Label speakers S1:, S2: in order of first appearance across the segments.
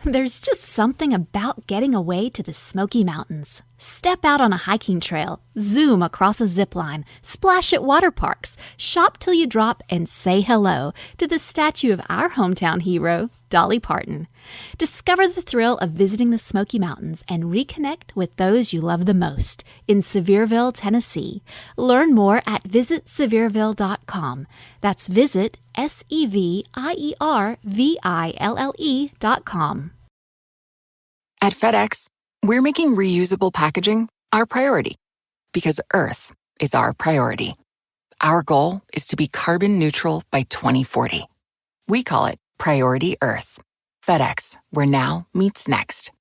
S1: There's just something about getting away to the Smoky Mountains. Step out on a hiking trail, zoom across a zip line, splash at water parks, shop till you drop, and say hello to the statue of our hometown hero, Dolly Parton. Discover the thrill of visiting the Smoky Mountains and reconnect with those you love the most in Sevierville, Tennessee. Learn more at visitsevierville.com. That's visit SEVIERVILLE.com.
S2: At FedEx, we're making reusable packaging our priority because Earth is our priority. Our goal is to be carbon neutral by 2040. We call it Priority Earth. FedEx, where now meets next.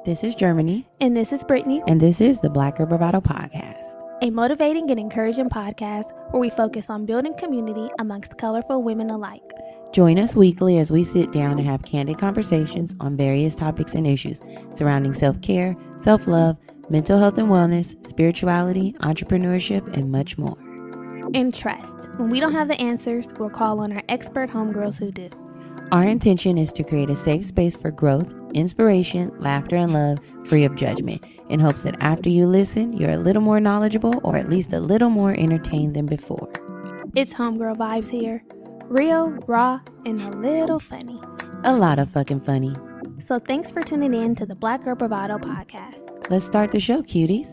S3: This is Germani.
S4: And this is Brittany.
S3: And this is the Black Girl Bravado podcast.
S4: A motivating and encouraging podcast where we focus on building community amongst colorful women alike.
S3: Join us weekly as we sit down and have candid conversations on various topics and issues surrounding self-care, self-love, mental health and wellness, spirituality, entrepreneurship, and much more.
S4: And trust, when we don't have the answers, we'll call on our expert homegirls who do.
S3: Our intention is to create a safe space for growth, inspiration, laughter, and love, free of judgment, in hopes that after you listen, you're a little more knowledgeable or at least a little more entertained than before.
S4: It's homegirl vibes here. Real, raw, and a little funny.
S3: A lot of fucking funny.
S4: So thanks for tuning in to the Black Girl Bravado podcast.
S3: Let's start the show, cuties.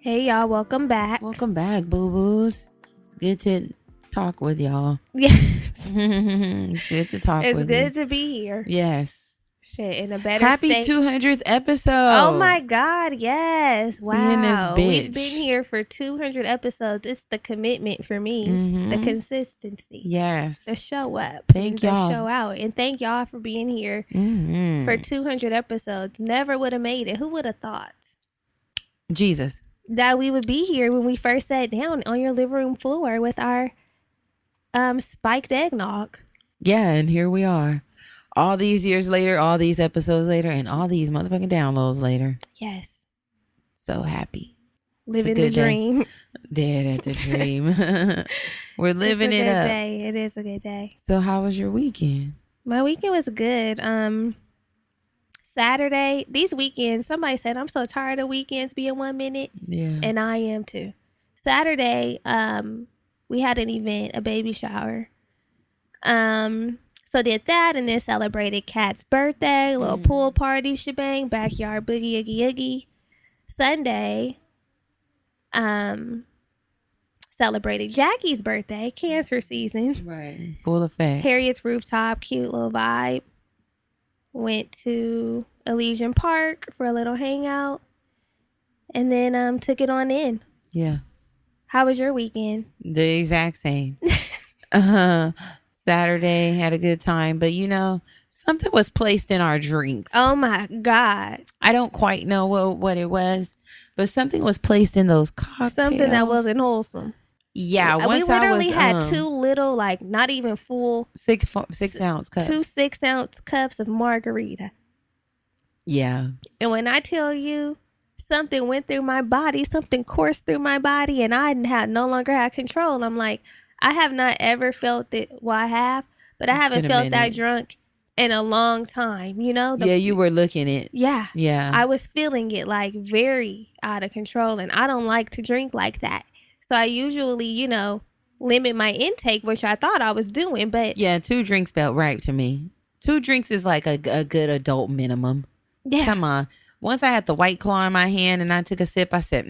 S4: Hey y'all, welcome back.
S3: Welcome back, boo-boos. It's good to talk with y'all.
S4: Yes.
S3: It's good to talk with you.
S4: It's good to be here.
S3: Yes.
S4: Shit, in a better
S3: Happy
S4: state.
S3: 200th episode.
S4: Oh my God, yes. Wow.
S3: In this bitch.
S4: We've been here for 200 episodes. It's the commitment for me.
S3: Mm-hmm.
S4: The consistency.
S3: Yes.
S4: The show up.
S3: Thank y'all.
S4: The show out. And thank y'all for being here
S3: Mm-hmm.
S4: for 200 episodes. Never would have made it. Who would have thought?
S3: Jesus.
S4: That we would be here when we first sat down on your living room floor with our spiked eggnog.
S3: Yeah, and here we are. All these years later, all these episodes later, and all these motherfucking downloads later.
S4: Yes.
S3: So happy.
S4: Living the dream.
S3: Dead at the dream. We're living it up.
S4: It is a good day.
S3: So how was your weekend?
S4: My weekend was good. Saturday, these weekends, somebody said I'm so tired of weekends being 1 minute.
S3: Yeah.
S4: And I am too. Saturday, we had an event, a baby shower. So did that and then celebrated Kat's birthday, little pool party shebang, backyard boogie oogie oogie. Sunday, celebrated Jackie's birthday, cancer season.
S3: Right. Full effect.
S4: Harriet's rooftop, cute little vibe. Went to Elysian Park for a little hangout. And then took it on in.
S3: Yeah.
S4: How was your weekend?
S3: The exact same. Saturday, had a good time. But, you know, something was placed in our drinks.
S4: Oh, my God.
S3: I don't quite know what it was. But something was placed in those cocktails.
S4: Something that wasn't wholesome.
S3: Yeah.
S4: We literally had two little, like, not even full. 6
S3: ounce cups.
S4: 2 6-ounce cups of margarita.
S3: Yeah.
S4: And when I tell you something went through my body, something coursed through my body, and I no longer had control. I'm like, I have not ever felt it. Well, I have, but I haven't felt that drunk in a long time, you know?
S3: Yeah, you were looking it.
S4: Yeah.
S3: Yeah.
S4: I was feeling it like very out of control, and I don't like to drink like that. So I usually, you know, limit my intake, which I thought I was doing, but.
S3: Yeah, 2 drinks felt right to me. 2 drinks is like a good adult minimum.
S4: Yeah.
S3: Come on. Once I had the White Claw in my hand and I took a sip, I said,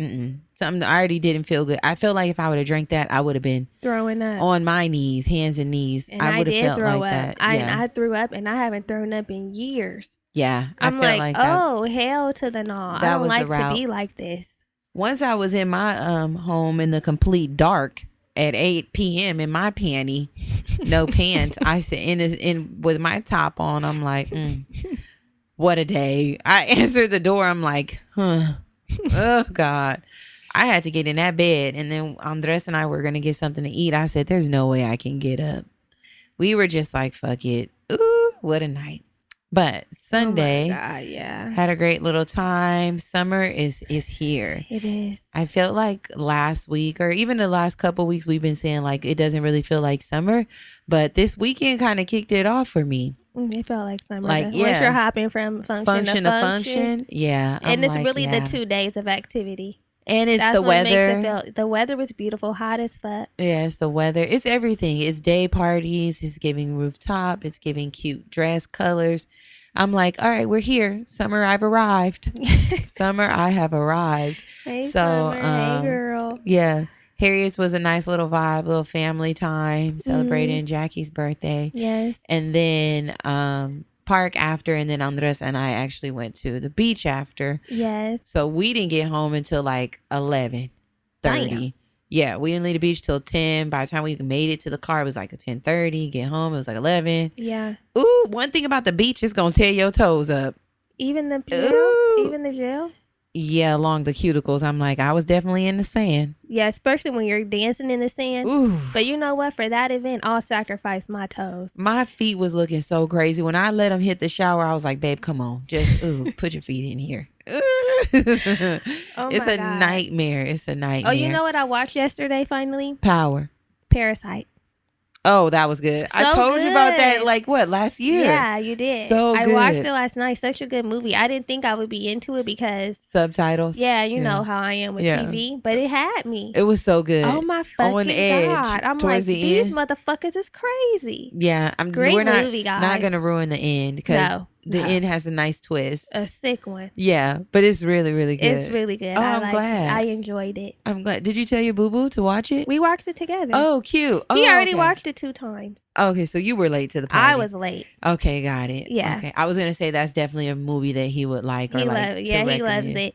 S3: something I already didn't feel good. I feel like if I would have drank that, I would have been
S4: throwing up
S3: on my knees, hands and knees.
S4: And
S3: I would have felt
S4: throw
S3: like
S4: up.
S3: that. Yeah.
S4: I threw up and I haven't thrown up in years.
S3: Yeah.
S4: I'm
S3: felt like that.
S4: Oh, hell to the no. I
S3: That
S4: don't
S3: was
S4: like
S3: the route.
S4: to be like this.
S3: Once I was in my home in the complete dark at 8 p.m. in my panty, no pants. I said in with my top on. I'm like, what a day. I answered the door. I'm like, oh God. I had to get in that bed, and then Andres and I were gonna get something to eat. I said, there's no way I can get up. We were just like, fuck it. Ooh, what a night. But Sunday,
S4: Oh my God, yeah.
S3: had a great little time. Summer is here.
S4: It is.
S3: I felt like last week or even the last couple weeks we've been saying like it doesn't really feel like summer, but this weekend kind of kicked it off for me.
S4: It felt like summer.
S3: Like,
S4: Once
S3: yeah.
S4: you're hopping from function to function.
S3: Yeah.
S4: And it's really the 2 days of activity.
S3: And it's
S4: That's
S3: the
S4: what
S3: weather.
S4: makes it the weather was beautiful, hot as fuck.
S3: Yeah, it's the weather. It's everything. It's day parties. It's giving rooftop. It's giving cute dress colors. I'm like, all right, we're here. Summer, I've arrived. Summer, I have arrived.
S4: Hey,
S3: So,
S4: Summer. Hey, girl.
S3: Yeah. Harriet's was a nice little vibe, little family time, celebrating Jackie's birthday.
S4: Yes.
S3: And then park after, and then Andres and I actually went to the beach after.
S4: Yes.
S3: So we didn't get home until like 11:30.
S4: Damn.
S3: Yeah, we didn't leave the beach till 10. By the time we made it to the car, it was like a 10:30. Get home, it was like 11.
S4: Yeah.
S3: Ooh, one thing about the beach is gonna tear your toes up.
S4: Even the gel?
S3: Ooh.
S4: Even the gel?
S3: Yeah, along the cuticles. I'm like, I was definitely in the sand.
S4: Yeah, especially when you're dancing in the sand.
S3: Ooh.
S4: But you know what? For that event, I'll sacrifice my toes.
S3: My feet was looking so crazy. When I let them hit the shower, I was like, babe, come on. Just, put your feet in here.
S4: Oh
S3: It's
S4: my
S3: a
S4: God.
S3: nightmare. It's a nightmare.
S4: Oh, you know what I watched yesterday finally?
S3: Power.
S4: Parasite.
S3: Oh, that was good. I
S4: So
S3: told you about that,
S4: good.
S3: like, what, last year?
S4: Yeah, you did.
S3: So
S4: I
S3: good.
S4: watched it last night. Such a good movie. I didn't think I would be into it because,
S3: Subtitles.
S4: yeah, you know how I am with
S3: Yeah.
S4: TV, but it had me.
S3: It was so good.
S4: Oh my fucking
S3: On edge
S4: God. I'm
S3: towards
S4: like,
S3: the
S4: these
S3: end.
S4: motherfuckers is crazy.
S3: Yeah,
S4: Great
S3: we're not,
S4: movie, guys.
S3: not gonna ruin the end because
S4: No,
S3: the
S4: no.
S3: end has a nice twist.
S4: A sick one.
S3: Yeah, but it's really, really good.
S4: It's really good.
S3: Oh,
S4: I
S3: I'm
S4: liked
S3: glad.
S4: it. I enjoyed it.
S3: I'm glad. Did you tell your boo boo to watch it?
S4: We watched it together.
S3: Oh, cute. Oh,
S4: He already
S3: okay.
S4: watched it 2 times.
S3: Okay, so you were late to the party.
S4: I was late.
S3: Okay, got it.
S4: Yeah.
S3: Okay, I was gonna say that's definitely a movie that he would like or
S4: He
S3: like.
S4: loves
S3: to
S4: he loves
S3: recommend.
S4: it.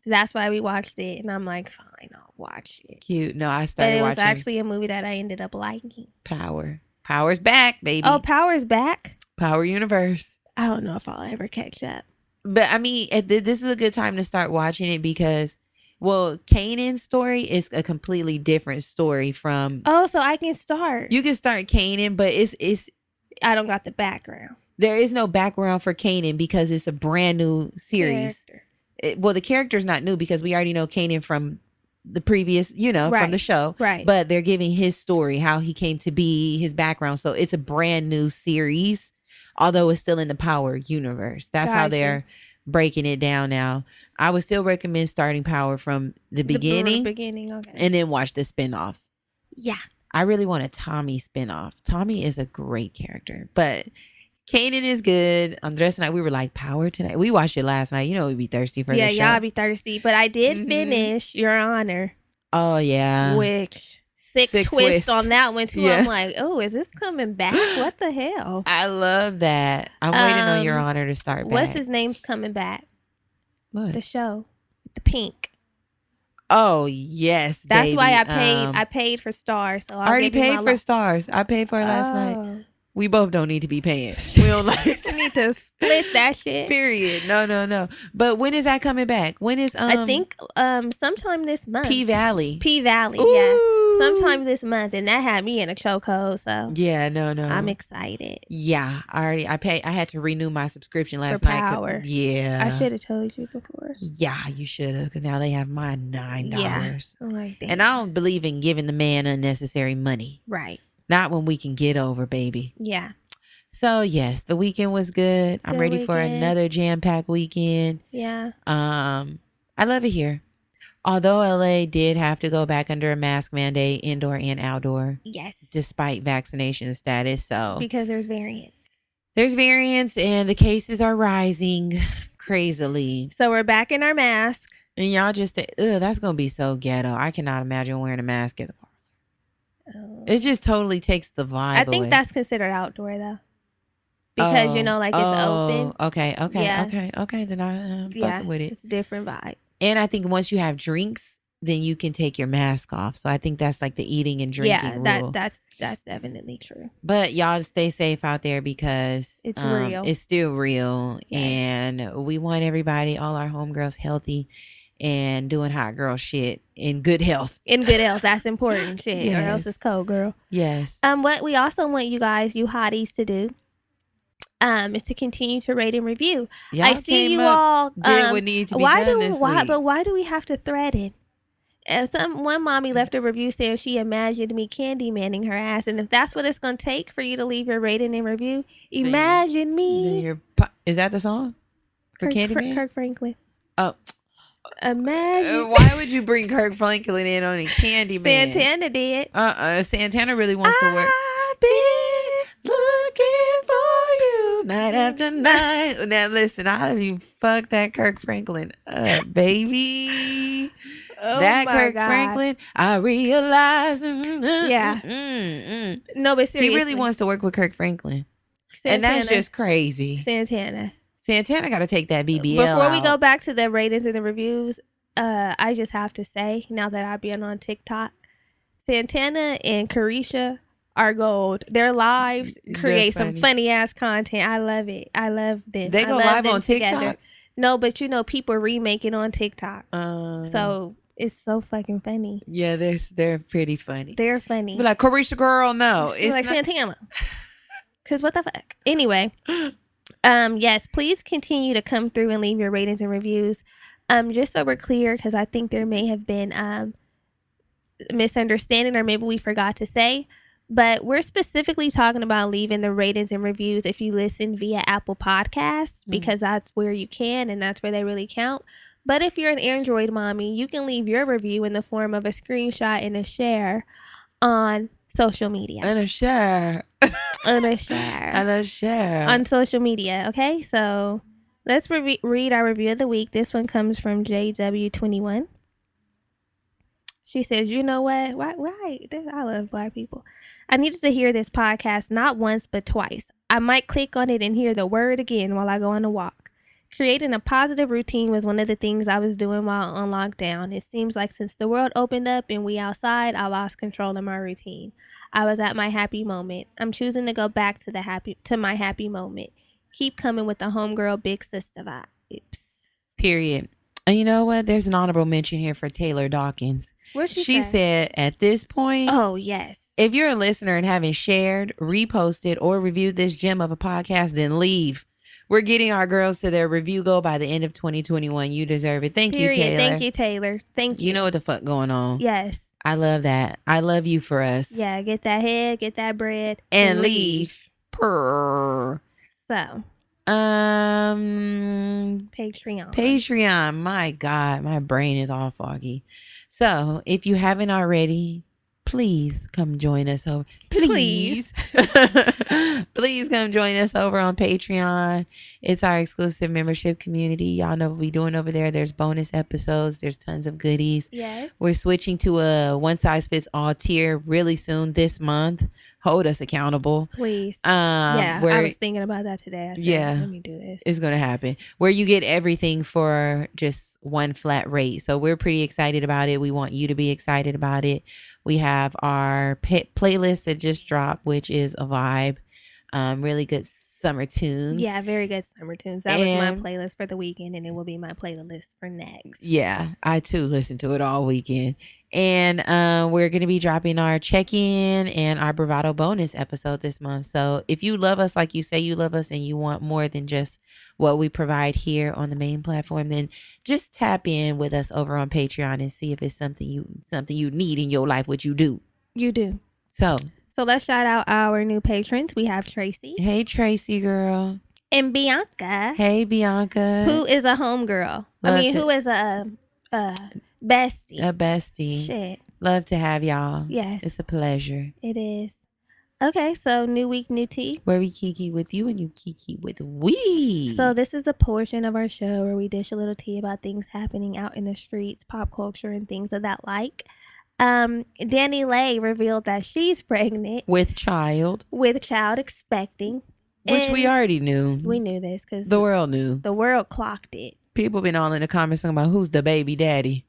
S4: That's why we watched it. And I'm like, fine, I'll watch it.
S3: Cute. No, I
S4: But
S3: started
S4: it was
S3: watching
S4: actually a movie that I ended up liking.
S3: Power. Power's back, baby.
S4: Oh, Power's back?
S3: Power Universe.
S4: I don't know if I'll ever catch up.
S3: But I mean, this is a good time to start watching it because, well, Kanan's story is a completely different story from.
S4: Oh, so I can start.
S3: You can start Kanan, but it's
S4: I don't got the background.
S3: there is no background for Kanan because it's a brand new series.
S4: Character.
S3: Well, the character's not new because we already know Kanan from the previous, from
S4: Right.
S3: the show.
S4: Right.
S3: But they're giving his story, how he came to be, his background. So it's a brand new series, although it's still in the Power universe. That's how
S4: Gotcha.
S3: they're breaking it down now. I would still recommend starting Power from the beginning
S4: beginning, okay.
S3: and then watch the spinoffs.
S4: Yeah.
S3: I really want a Tommy spinoff. Tommy is a great character, but Kanan is good. Andres and I, we were like, Power tonight. We watched it last night. You know, we'd be thirsty for
S4: Yeah,
S3: the show.
S4: y'all be thirsty. But I did
S3: Mhm.
S4: finish Your Honor,
S3: Oh, yeah.
S4: which sick twist
S3: twist.
S4: on that one too.
S3: Yeah.
S4: I'm like, oh, is this coming back? What the hell?
S3: I love that. I'm waiting on Your Honor to start back.
S4: What's his name's coming back?
S3: What?
S4: The show, the pink.
S3: Oh, yes,
S4: That's
S3: baby.
S4: why I paid. I paid for Stars. So
S3: I already paid for Stars. I paid for it last night.
S4: night.
S3: We both don't need to be paying. We don't like
S4: You need to split that shit.
S3: Period. No. But when is that coming back? When is
S4: I think sometime this month.
S3: P Valley?
S4: P Valley,
S3: Ooh.
S4: yeah. Sometime this month, and that had me in a chokehold. So
S3: Yeah, no.
S4: I'm excited.
S3: Yeah, I had to renew my subscription last
S4: For
S3: night.
S4: Power.
S3: Yeah.
S4: I should have told you before.
S3: Yeah, you should have, because now they have my $9.
S4: Yeah. I'm like, damn.
S3: And I don't believe in giving the man unnecessary money.
S4: Right.
S3: Not when we can get over, baby.
S4: Yeah.
S3: So yes, the weekend was good. I'm
S4: Good
S3: ready for
S4: weekend.
S3: another jam-packed weekend.
S4: Yeah.
S3: I love it here. Although LA did have to go back under a mask mandate, indoor and outdoor,
S4: Yes.
S3: despite vaccination status. So
S4: Because there's variants.
S3: there's variants and the cases are rising crazily.
S4: So we're back in our mask.
S3: And y'all just, that's going to be so ghetto. I cannot imagine wearing a mask at the park. It just totally takes the vibe
S4: I think
S3: away.
S4: that's considered outdoor though. Because like it's open.
S3: Okay.
S4: Yeah.
S3: Okay. Then I'm fucking with it.
S4: It's a different vibe.
S3: And I think once you have drinks, then you can take your mask off. So I think that's like the eating and drinking rule.
S4: That's definitely true.
S3: But y'all stay safe out there because
S4: It's real.
S3: It's still real.
S4: Yes.
S3: And we want everybody, all our homegirls, healthy and doing hot girl shit in good health.
S4: In good health, that's important shit. Or else
S3: Yes.
S4: it's cold, girl.
S3: Yes.
S4: What we also want you guys, you hotties, to do is to continue to rate and review.
S3: Y'all
S4: I see you all.
S3: Did what needed to be done this week.
S4: But why do we have to threaten? One mommy left a review saying she imagined me candy manning her ass, and if that's what it's gonna take for you to leave your rating and review, imagine me.
S3: Is that the song for Candyman?
S4: Kirk Franklin.
S3: Oh,
S4: imagine.
S3: Why would you bring Kirk Franklin in on a Candyman?
S4: Santana did.
S3: Santana really wants to work.
S4: I've been
S3: looking for you night after night. Now listen, I even fucked that Kirk Franklin up, baby.
S4: Oh
S3: that Kirk
S4: God.
S3: Franklin, I realize.
S4: Yeah. No, but seriously,
S3: he really wants to work with Kirk Franklin,
S4: Santana,
S3: and that's just crazy.
S4: Santana
S3: got to take that BBL
S4: Before we
S3: out.
S4: go back to the ratings and the reviews, I just have to say, now that I've been on TikTok, Santana and Carisha are gold. Their lives create some funny ass content. I love it. I love them.
S3: They go live on TikTok?
S4: Together. No, but people remake it on TikTok. So it's so fucking funny.
S3: Yeah, they're pretty funny.
S4: They're funny.
S3: Be like, Carisha girl, no.
S4: It's like not- Santana. Because what the fuck? Anyway. Yes, please continue to come through and leave your ratings and reviews. Just so we're clear, because I think there may have been misunderstanding, or maybe we forgot to say, but we're specifically talking about leaving the ratings and reviews if you listen via Apple Podcasts, because that's where you can and that's where they really count. But if you're an Android mommy, you can leave your review in the form of a screenshot and a share on social media.
S3: And a share.
S4: And a share.
S3: And a share.
S4: On social media. Okay, so let's read our review of the week. This one comes from JW21. She says, you know what? Why? I love Black people. I needed to hear this podcast not once, but twice. I might click on it and hear the word again while I go on a walk. Creating a positive routine was one of the things I was doing while on lockdown. It seems like since the world opened up and we outside, I lost control of my routine. I was at my happy moment. I'm choosing to go back to my happy moment. Keep coming with the homegirl big sister vibes.
S3: Period. And you know what? There's an honorable mention here for Taylor Dawkins.
S4: What'd she say?
S3: said at this point,
S4: oh yes,
S3: if you're a listener and haven't shared, reposted, or reviewed this gem of a podcast, then leave. We're getting our girls to their review goal by the end of 2021. You deserve it. Thank you, Taylor.
S4: Thank you, Taylor. Thank you.
S3: You know what the fuck going on.
S4: Yes.
S3: I love that. I love you for us.
S4: Yeah, get that head, get that bread,
S3: and leave. Purr.
S4: So.
S3: Patreon. My God, my brain is all foggy. So, if you haven't already, please come join us over. Please come join us over on Patreon. It's our exclusive membership community. Y'all know what we're doing over there. There's bonus episodes. There's tons of goodies.
S4: Yes.
S3: We're switching to a one size fits all tier really soon this month. Hold us accountable.
S4: Please. I was thinking about that today. I said, let me do this.
S3: It's going to happen. Where you get everything for just one flat rate. So we're pretty excited about it. We want you to be excited about it. We have our playlist that just dropped, which is a vibe. Really good summer tunes.
S4: Yeah, very good summer tunes. That was my playlist for the weekend, and it will be my playlist for next.
S3: Yeah, I too listened to it all weekend. And we're going to be dropping our check-in and our Bravado bonus episode this month. So if you love us like you say you love us and you want more than just what we provide here on the main platform, then just tap in with us over on Patreon and see if it's something you need in your life, what you do.
S4: You do.
S3: So
S4: let's shout out our new patrons. We have Tracy.
S3: Hey, Tracy girl.
S4: And Bianca.
S3: Hey, Bianca.
S4: Who is a homegirl. Who is a bestie.
S3: A bestie.
S4: Shit.
S3: Love to have y'all.
S4: Yes.
S3: It's a pleasure.
S4: It is. Okay, so new week, new tea.
S3: Where we kiki with you and you kiki with we.
S4: So this is a portion of our show where we dish a little tea about things happening out in the streets, pop culture, and things of that like. Danny Lay revealed that she's pregnant.
S3: With child
S4: expecting.
S3: Which we already knew.
S4: We knew this because
S3: the world knew.
S4: The world clocked it.
S3: People been all in the comments talking about who's the baby daddy.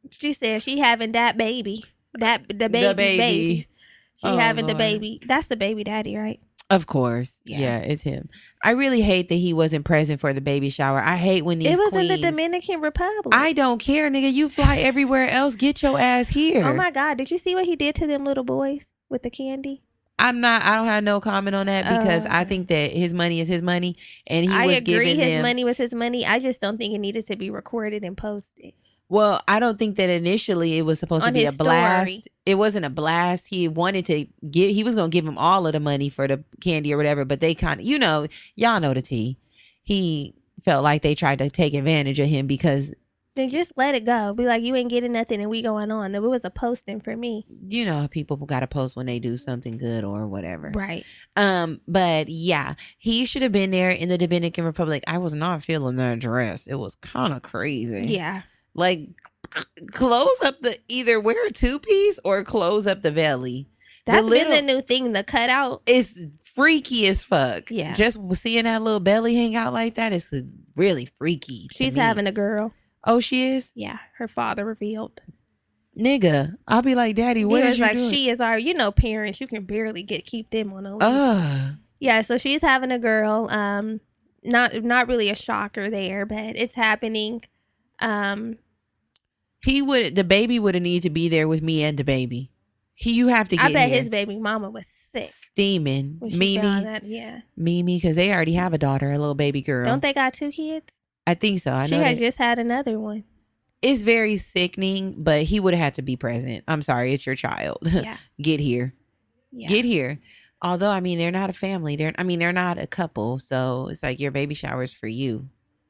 S4: She said she having that baby. The baby. She having Lord. The baby. That's the baby daddy, right?
S3: Of course. Yeah, it's him. I really hate that he wasn't present for the baby shower. I hate when these
S4: queens...
S3: It was
S4: in the Dominican Republic.
S3: I don't care, nigga. You fly everywhere else. Get your ass here.
S4: Oh, my God. Did you see what he did to them little boys with the candy?
S3: I don't have no comment on that because I think that his money is his money, and he was giving them.
S4: His money was his money. I just don't think it needed to be recorded and posted.
S3: Well, I don't think that initially it was supposed to be a blast. Story. It wasn't a blast. He wanted to he was going to give him all of the money for the candy or whatever, but they kind of, y'all know the tea. He felt like they tried to take advantage of him because.
S4: Then just let it go. Be like, you ain't getting nothing and we going on. It was a posting for me.
S3: You know, people got to post when they do something good or whatever.
S4: Right.
S3: But yeah, he should have been there in the Dominican Republic. I was not feeling that dress. It was kind of crazy.
S4: Yeah.
S3: Like, close up either wear a 2-piece or close up the belly.
S4: That's been the new thing, the cutout.
S3: It's freaky as fuck.
S4: Yeah.
S3: Just seeing that little belly hang out like that is really freaky.
S4: She's having a girl.
S3: Oh, she is?
S4: Yeah. Her father revealed.
S3: Nigga, I'll be like, Daddy, what is you doing?
S4: She is our, parents, you can barely keep them on a leash. Yeah, so she's having a girl. Not really a shocker there, but it's happening.
S3: The baby would have needed to be there with me and the baby. You have to get
S4: I bet
S3: here.
S4: his baby mama was sick.
S3: Steaming. Mimi, because they already have a daughter, a little baby girl.
S4: Don't they got 2 kids?
S3: I think so.
S4: She had just had another one.
S3: It's very sickening, but he would have had to be present. I'm sorry, it's your child.
S4: Yeah.
S3: Get here.
S4: Yeah.
S3: Get here. Although, they're not a family. They're not a couple. So it's like your baby shower is for you.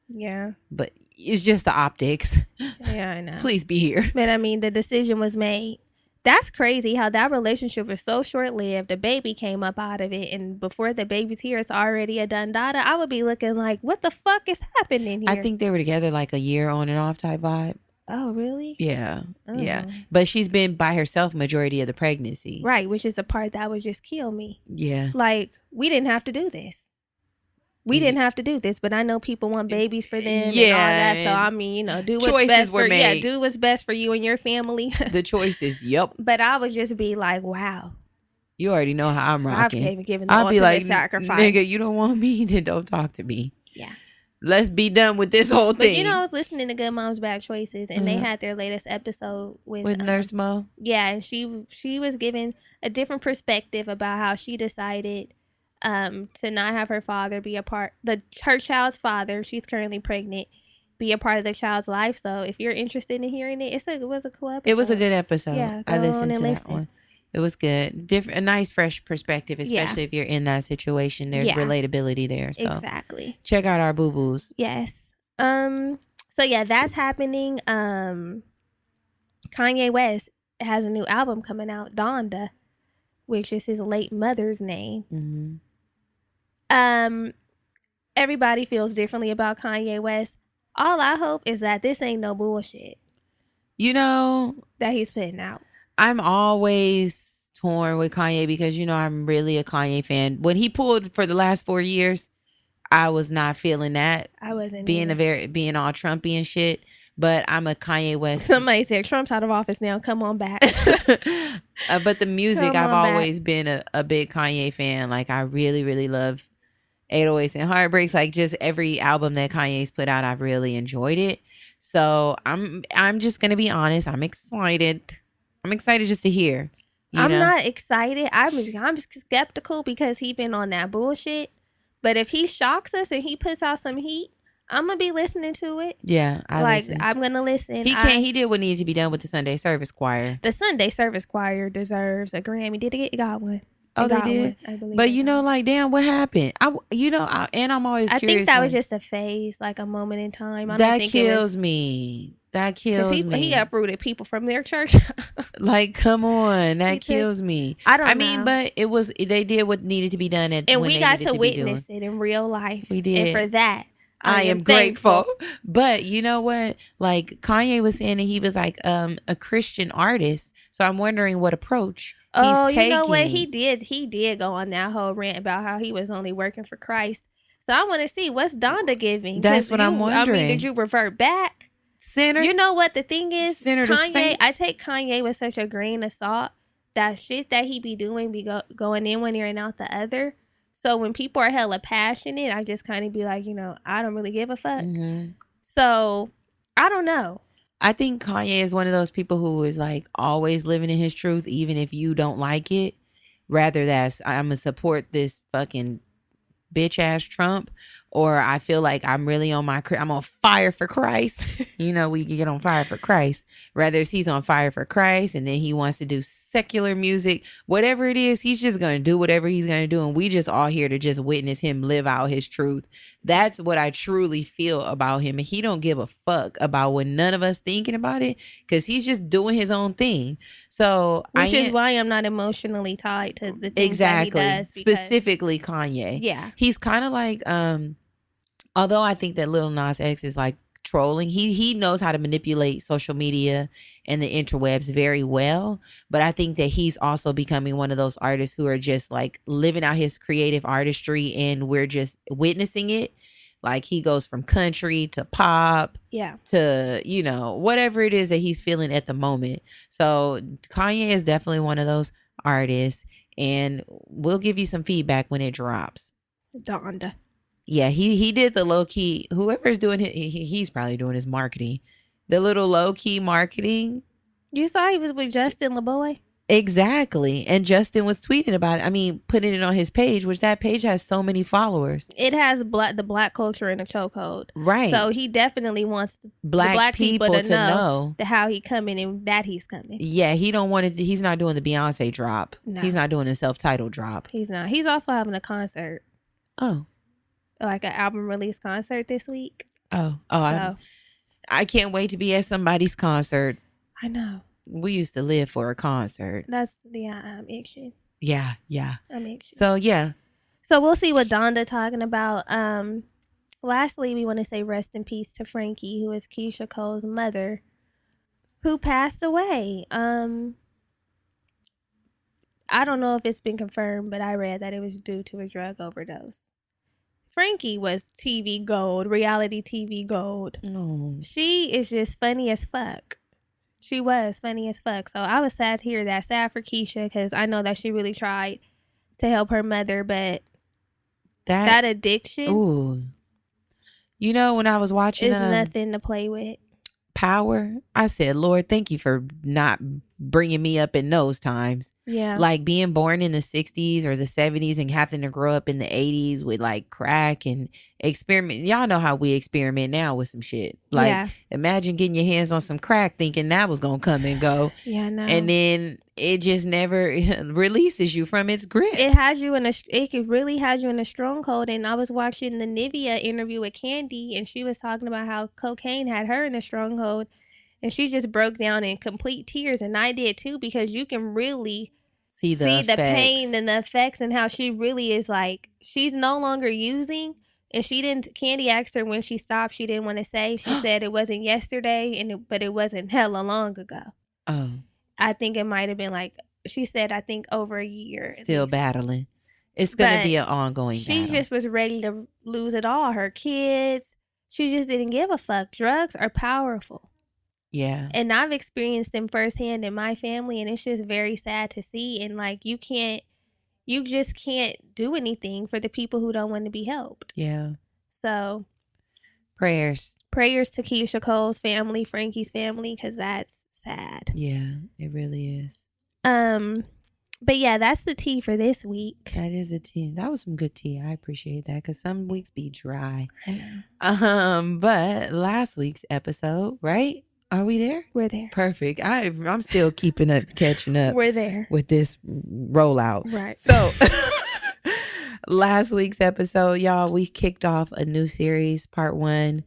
S4: Yeah.
S3: But it's just the optics.
S4: Yeah, I know.
S3: Please be here.
S4: But the decision was made. That's crazy how that relationship was so short-lived. The baby came up out of it, and before the baby's here, it's already a done dada. I would be looking like, what the fuck is happening here?
S3: I think they were together like a year on and off type vibe.
S4: Oh, really?
S3: Yeah. Oh. Yeah. But she's been by herself majority of the pregnancy.
S4: Right, which is the part that would just kill me.
S3: Yeah.
S4: Like, we didn't have to do this. We didn't have to do this, but I know people want babies for them and all that. So, do what's best for you. Yeah, do what's best for you and your family.
S3: The choices, yep.
S4: But I would just be like, wow.
S3: You already know how I'm rocking.
S4: I've given the ultimate sacrifice.
S3: Nigga, you don't want me, then don't talk to me.
S4: Yeah.
S3: Let's be done with this whole thing.
S4: But I was listening to Good Moms Bad Choices, and they had their latest episode with
S3: Nurse Mo.
S4: Yeah, and she was giving a different perspective about how she decided to not have her father be a part, her child's father, she's currently pregnant, be a part of the child's life. So if you're interested in hearing it, it was a cool episode.
S3: It was a good episode.
S4: Yeah,
S3: I listened to that one. It was good. A nice, fresh perspective, especially if you're in that situation. There's relatability there. So
S4: exactly.
S3: Check out our boo-boos.
S4: Yes. So yeah, that's happening. Kanye West has a new album coming out, Donda, which is his late mother's name.
S3: Mm-hmm.
S4: Everybody feels differently about Kanye West. All I hope is that this ain't no bullshit.
S3: That
S4: he's putting out.
S3: I'm always torn with Kanye because, I'm really a Kanye fan. When he pulled for the last 4 years, I was not feeling that.
S4: I wasn't
S3: being all Trumpy and shit. But I'm a Kanye West.
S4: Somebody said Trump's out of office now. Come on back.
S3: But the music, I've always been a big Kanye fan. Like, I really, really love 808s and Heartbreaks. Like, just every album that Kanye's put out, I've really enjoyed it. So I'm just gonna be honest. I'm excited. I'm excited just to hear.
S4: I'm not excited. I'm skeptical because he been on that bullshit. But if he shocks us and he puts out some heat, I'm gonna be listening to it.
S3: Yeah,
S4: I'm gonna listen.
S3: He did what needed to be done with the Sunday Service Choir.
S4: The Sunday Service Choir deserves a Grammy. Did it got one?
S3: Oh, they did.
S4: I believe.
S3: But damn, what happened? I'm always curious.
S4: I think that was just a phase, like a moment in time.
S3: That kills me. That kills me.
S4: He uprooted people from their church.
S3: Like, come on, that kills me.
S4: I mean,
S3: but they did what needed to be done,
S4: and we got to witness it in real life.
S3: We did,
S4: and for that,
S3: I am grateful. But you know what? Like Kanye was saying that he was like a Christian artist. So I'm wondering what approach he's taking. You know what?
S4: He did go on that whole rant about how he was only working for Christ. So I want to see what's Donda giving.
S3: That's what I'm wondering.
S4: Did you revert back?
S3: Sinner.
S4: You know what the thing is?
S3: Sinner
S4: Kanye, I take Kanye with such a grain of salt. That shit that he be doing be going in one ear and out the other. So when people are hella passionate, I just kind of be like, I don't really give a fuck.
S3: Mm-hmm.
S4: So I don't know.
S3: I think Kanye is one of those people who is like always living in his truth, even if you don't like it. rather that's I'm gonna support this fucking bitch ass Trump, or I feel like I'm really I'm on fire for Christ. You know, we get on fire for Christ. Rather he's on fire for Christ and then he wants to do secular music, whatever it is, he's just going to do whatever he's going to do. And we just all here to just witness him live out his truth. That's what I truly feel about him. And he don't give a fuck about what none of us thinking about it, because he's just doing his own thing. So
S4: which is why I'm not emotionally tied to the things
S3: exactly
S4: that he does.
S3: Specifically Kanye.
S4: Yeah.
S3: He's kind of like, although I think that Lil Nas X is like trolling, he knows how to manipulate social media and the interwebs very well. But I think that he's also becoming one of those artists who are just like living out his creative artistry and we're just witnessing it. Like he goes from country to pop, to, you know, whatever it is that he's feeling at the moment. So Kanye is definitely one of those artists, and we'll give you some feedback when it drops.
S4: Donda.
S3: Yeah, he did the low key. Whoever's doing it, he's probably doing his marketing. The little low key marketing.
S4: You saw he was with Justin LaBoy?
S3: Exactly. And Justin was tweeting about it. I mean, putting it on his page, which that page has so many followers.
S4: It has the black culture in a chokehold.
S3: Right.
S4: So he definitely wants
S3: black people to know
S4: how he coming and that he's coming.
S3: Yeah, he don't want to. He's not doing the Beyonce drop. No. He's not doing the self-titled drop.
S4: He's not. He's also having a concert.
S3: Oh.
S4: Like an album release concert this week.
S3: Oh. So. I can't wait to be at somebody's concert.
S4: I know.
S3: We used to live for a concert.
S4: That's the I'm itching.
S3: Yeah.
S4: I'm itching.
S3: So yeah.
S4: So we'll see what Donda talking about. Lastly, we want to say rest in peace to Frankie, who is Keisha Cole's mother, who passed away. I don't know if it's been confirmed, but I read that it was due to a drug overdose. Frankie was TV gold, reality TV gold.
S3: Oh.
S4: She is just funny as fuck. She was funny as fuck. So I was sad to hear that. Sad for Keisha, because I know that she really tried to help her mother, but that addiction.
S3: Ooh. You know, when I was watching
S4: is nothing to play with.
S3: Power, I said, Lord, thank you for not bringing me up in those times.
S4: Yeah.
S3: Like being born in the 60s or the 70s and having to grow up in the 80s with like crack and experiment. Y'all know how we experiment now with some shit. Like imagine getting your hands on some crack thinking that was going to come and go.
S4: Yeah, no.
S3: And then it just never releases you from its grip.
S4: It could really has you in a stronghold. And I was watching the Nivea interview with Candy, and she was talking about how cocaine had her in a stronghold. And she just broke down in complete tears. And I did too, because you can really see the pain and the effects, and how she really is like, she's no longer using. And Candy asked her when she stopped, she didn't want to say. She said it wasn't yesterday, but it wasn't hella long ago.
S3: Oh.
S4: I think it might have been like, she said, I think over a year.
S3: Still battling. It's going to be an ongoing battle.
S4: She just was ready to lose it all. Her kids. She just didn't give a fuck. Drugs are powerful.
S3: Yeah.
S4: And I've experienced them firsthand in my family, and it's just very sad to see. And like, you just can't do anything for the people who don't want to be helped.
S3: Yeah.
S4: So
S3: prayers
S4: to Keisha Cole's family, Frankie's family, because that's sad.
S3: Yeah, it really is.
S4: But yeah, that's the tea for this week.
S3: That is a tea. That was some good tea. I appreciate that, because some weeks be dry.
S4: I know.
S3: But last week's episode, right? Are we there?
S4: We're there.
S3: Perfect. I'm still catching up.
S4: We're there
S3: with this rollout.
S4: Right.
S3: So last week's episode, y'all, we kicked off a new series, part 1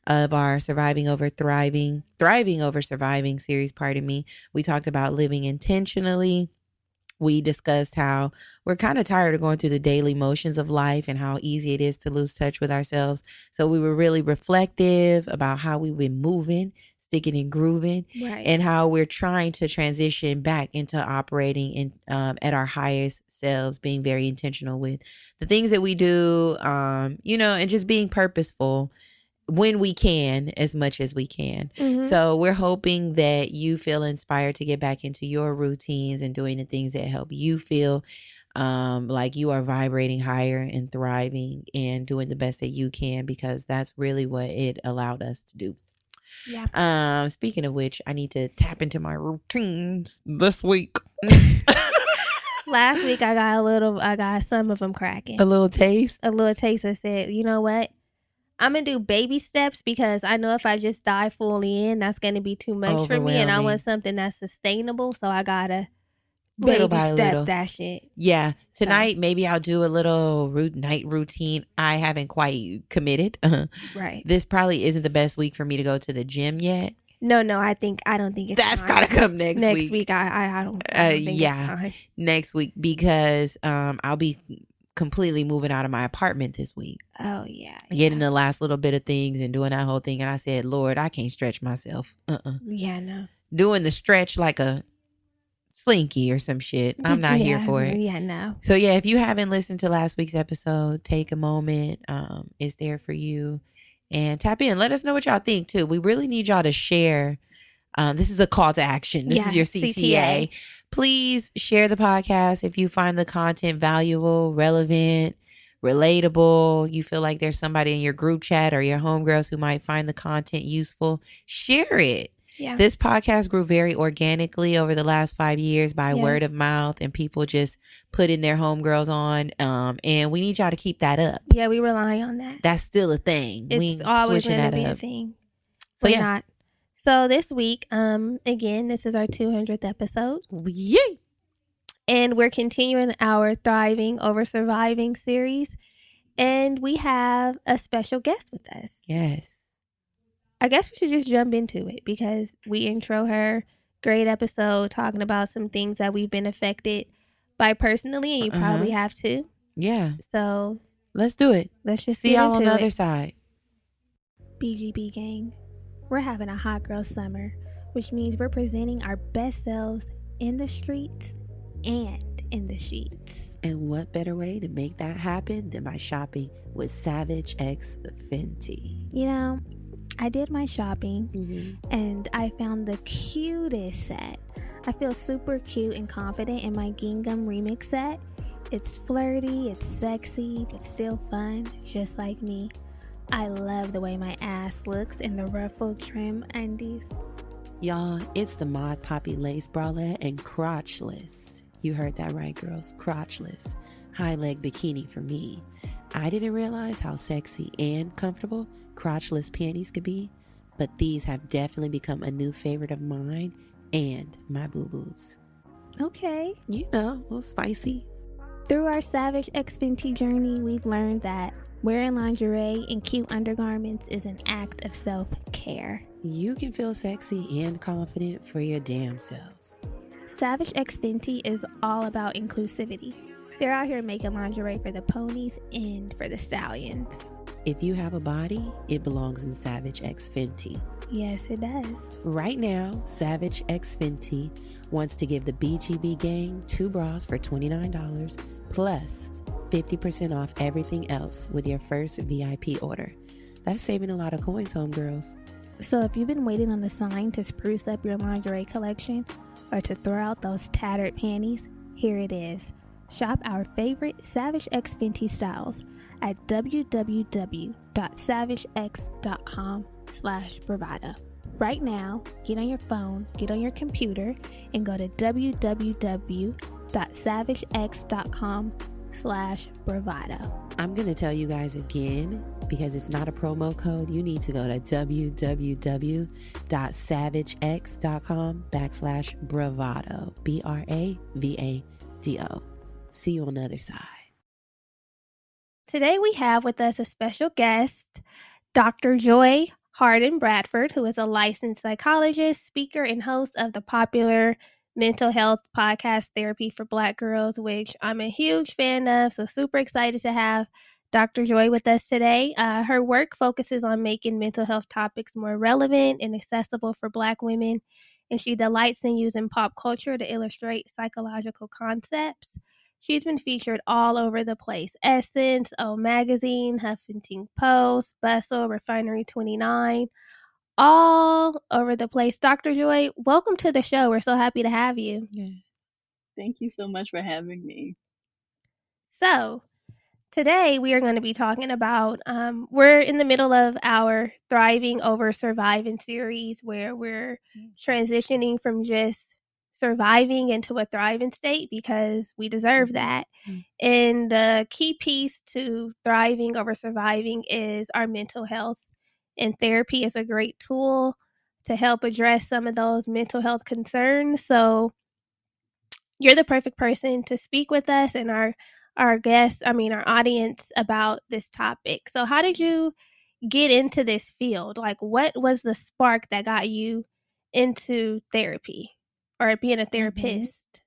S3: of our Thriving Over Surviving series. Pardon me. We talked about living intentionally. We discussed how we're kind of tired of going through the daily motions of life and how easy it is to lose touch with ourselves. So we were really reflective about how we've been moving, sticking and grooving,
S4: right,
S3: and how we're trying to transition back into operating in at our highest selves, being very intentional with the things that we do, and just being purposeful when we can, as much as we can.
S4: Mm-hmm.
S3: So we're hoping that you feel inspired to get back into your routines and doing the things that help you feel like you are vibrating higher and thriving and doing the best that you can, because that's really what it allowed us to do.
S4: Yeah.
S3: Speaking of which, I need to tap into my routines this week.
S4: Last week I got some of them cracking.
S3: A little taste.
S4: I said, you know what? I'm going to do baby steps because I know if I just dive fully in, that's going to be too much for me. And I want something that's sustainable. So I got to
S3: little
S4: baby
S3: by
S4: step
S3: little.
S4: that shit.
S3: Yeah. Tonight, maybe I'll do a little night routine. I haven't quite committed.
S4: Right.
S3: This probably isn't the best week for me to go to the gym yet.
S4: No, I don't think it's
S3: that's
S4: time.
S3: Gotta come next week.
S4: Next week, I don't think it's time.
S3: Next week because I'll be completely moving out of my apartment this week.
S4: Oh yeah.
S3: Getting the last little bit of things and doing that whole thing. And I said, Lord, I can't stretch myself.
S4: Yeah, no.
S3: Doing the stretch like a slinky or some shit. I'm not here for it.
S4: Yeah, no.
S3: So yeah, if you haven't listened to last week's episode, take a moment. It's there for you. And tap in. Let us know what y'all think too. We really need y'all to share. This is a call to action. This is your CTA. Please share the podcast if you find the content valuable, relevant, relatable. You feel like there's somebody in your group chat or your homegirls who might find the content useful. Share it.
S4: Yeah.
S3: This podcast grew very organically over the last 5 years by word of mouth and people just putting their homegirls on. And we need y'all to keep that up.
S4: Yeah, we rely on that.
S3: That's still a thing.
S4: It's always going to be a thing.
S3: So
S4: we're not. So this week, again, this is our 200th episode.
S3: Yay!
S4: And we're continuing our Thriving Over Surviving series. And we have a special guest with us.
S3: Yes.
S4: I guess we should just jump into it because we intro her. Great episode talking about some things that we've been affected by personally, and you probably have too.
S3: Yeah.
S4: So
S3: let's do it.
S4: Let's just
S3: see y'all on the other side.
S4: BGB gang, we're having a hot girl summer, which means we're presenting our best selves in the streets and in the sheets.
S3: And what better way to make that happen than by shopping with Savage X Fenty?
S4: You know, I did my shopping and I found the cutest set. I feel super cute and confident in my Gingham remix set. It's flirty, it's sexy, but still fun, just like me. I love the way my ass looks in the ruffled trim undies.
S3: Y'all, it's the Mod Poppy Lace Bralette and crotchless. You heard that right, girls. Crotchless. High leg bikini for me. I didn't realize how sexy and comfortable crotchless panties could be, but these have definitely become a new favorite of mine and my boo-boos.
S4: Okay.
S3: You know, a little spicy.
S4: Through our Savage X Fenty journey, we've learned that wearing lingerie and cute undergarments is an act of self-care.
S3: You can feel sexy and confident for your damn selves.
S4: Savage X Fenty is all about inclusivity. They're out here making lingerie for the ponies and for the stallions.
S3: If you have a body, it belongs in Savage X Fenty.
S4: Yes, it does.
S3: Right now, Savage X Fenty wants to give the BGB gang 2 bras for $29 plus 50% off everything else with your first VIP order. That's saving a lot of coins, homegirls.
S4: So if you've been waiting on a sign to spruce up your lingerie collection or to throw out those tattered panties, here it is. Shop our favorite Savage X Fenty styles at www.savagex.com/bravado. Right now, get on your phone, get on your computer, and go to www.savagex.com/bravado. I'm
S3: going to tell you guys again, because it's not a promo code. You need to go to www.savagex.com/bravado. BRAVADO. See you on the other side.
S4: Today we have with us a special guest, Dr. Joy Harden Bradford, who is a licensed psychologist, speaker, and host of the popular mental health podcast Therapy for Black Girls, which I'm a huge fan of. So super excited to have Dr. Joy with us today. Her work focuses on making mental health topics more relevant and accessible for Black women, and she delights in using pop culture to illustrate psychological concepts. She's been featured all over the place. Essence, O Magazine, Huffington Post, Bustle, Refinery 29, all over the place. Dr. Joy, welcome to the show. We're so happy to have you.
S5: Yeah. Thank you so much for having me.
S4: So, today we are going to be talking about, we're in the middle of our Thriving Over Surviving series where we're transitioning from just surviving into a thriving state because we deserve that. And the key piece to thriving over surviving is our mental health. And therapy is a great tool to help address some of those mental health concerns. So you're the perfect person to speak with us and our guests, our audience about this topic. So how did you get into this field? Like, what was the spark that got you into therapy or being a therapist?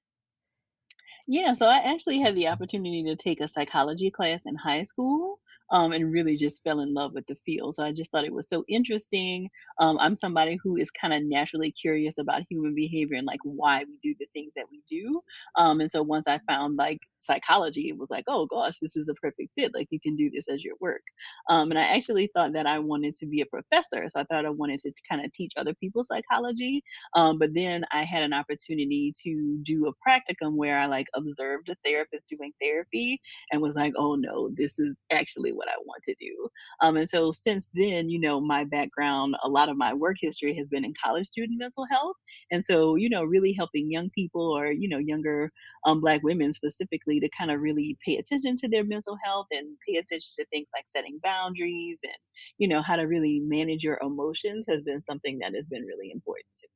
S5: Yeah, so I actually had the opportunity to take a psychology class in high school, and really just fell in love with the field. So I just thought it was so interesting. I'm somebody who is kind of naturally curious about human behavior and like why we do the things that we do. And so once I found like psychology, it was like, oh gosh, this is a perfect fit. Like you can do this as your work. And I actually thought that I wanted to be a professor. So I thought I wanted to kind of teach other people psychology. But then I had an opportunity to do a practicum where I like observed a therapist doing therapy and was like, oh no, this is actually what I want to do. And so since then, my background, a lot of my work history has been in college student mental health. And so, really helping young people or, younger Black women specifically to kind of really pay attention to their mental health and pay attention to things like setting boundaries and, how to really manage your emotions has been something that has been really important to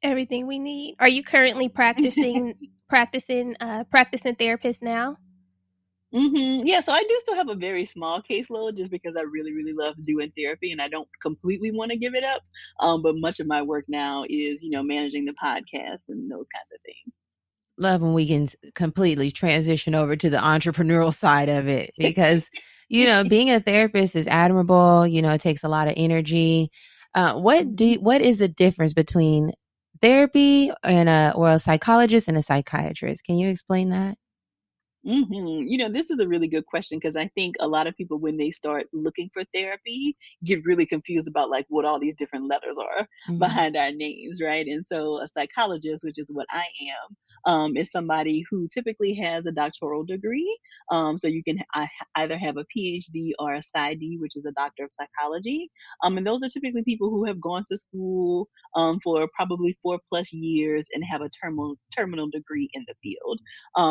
S4: Everything we need. Are you currently
S5: me.
S4: practicing therapist now?
S5: Yeah, so I do still have a very small caseload just because I really, really love doing therapy and I don't completely want to give it up. But much of my work now is, managing the podcast and those kinds of things.
S3: Love when we can completely transition over to the entrepreneurial side of it because, being a therapist is admirable. It takes a lot of energy. What is the difference between therapy and a psychologist and a psychiatrist? Can you explain that?
S5: This is a really good question because I think a lot of people, when they start looking for therapy, get really confused about like what all these different letters are behind our names, right? And so, a psychologist, which is what I am, is somebody who typically has a doctoral degree. So you can either have a PhD or a PsyD, which is a doctor of psychology. And those are typically people who have gone to school for probably 4+ years and have a terminal degree in the field.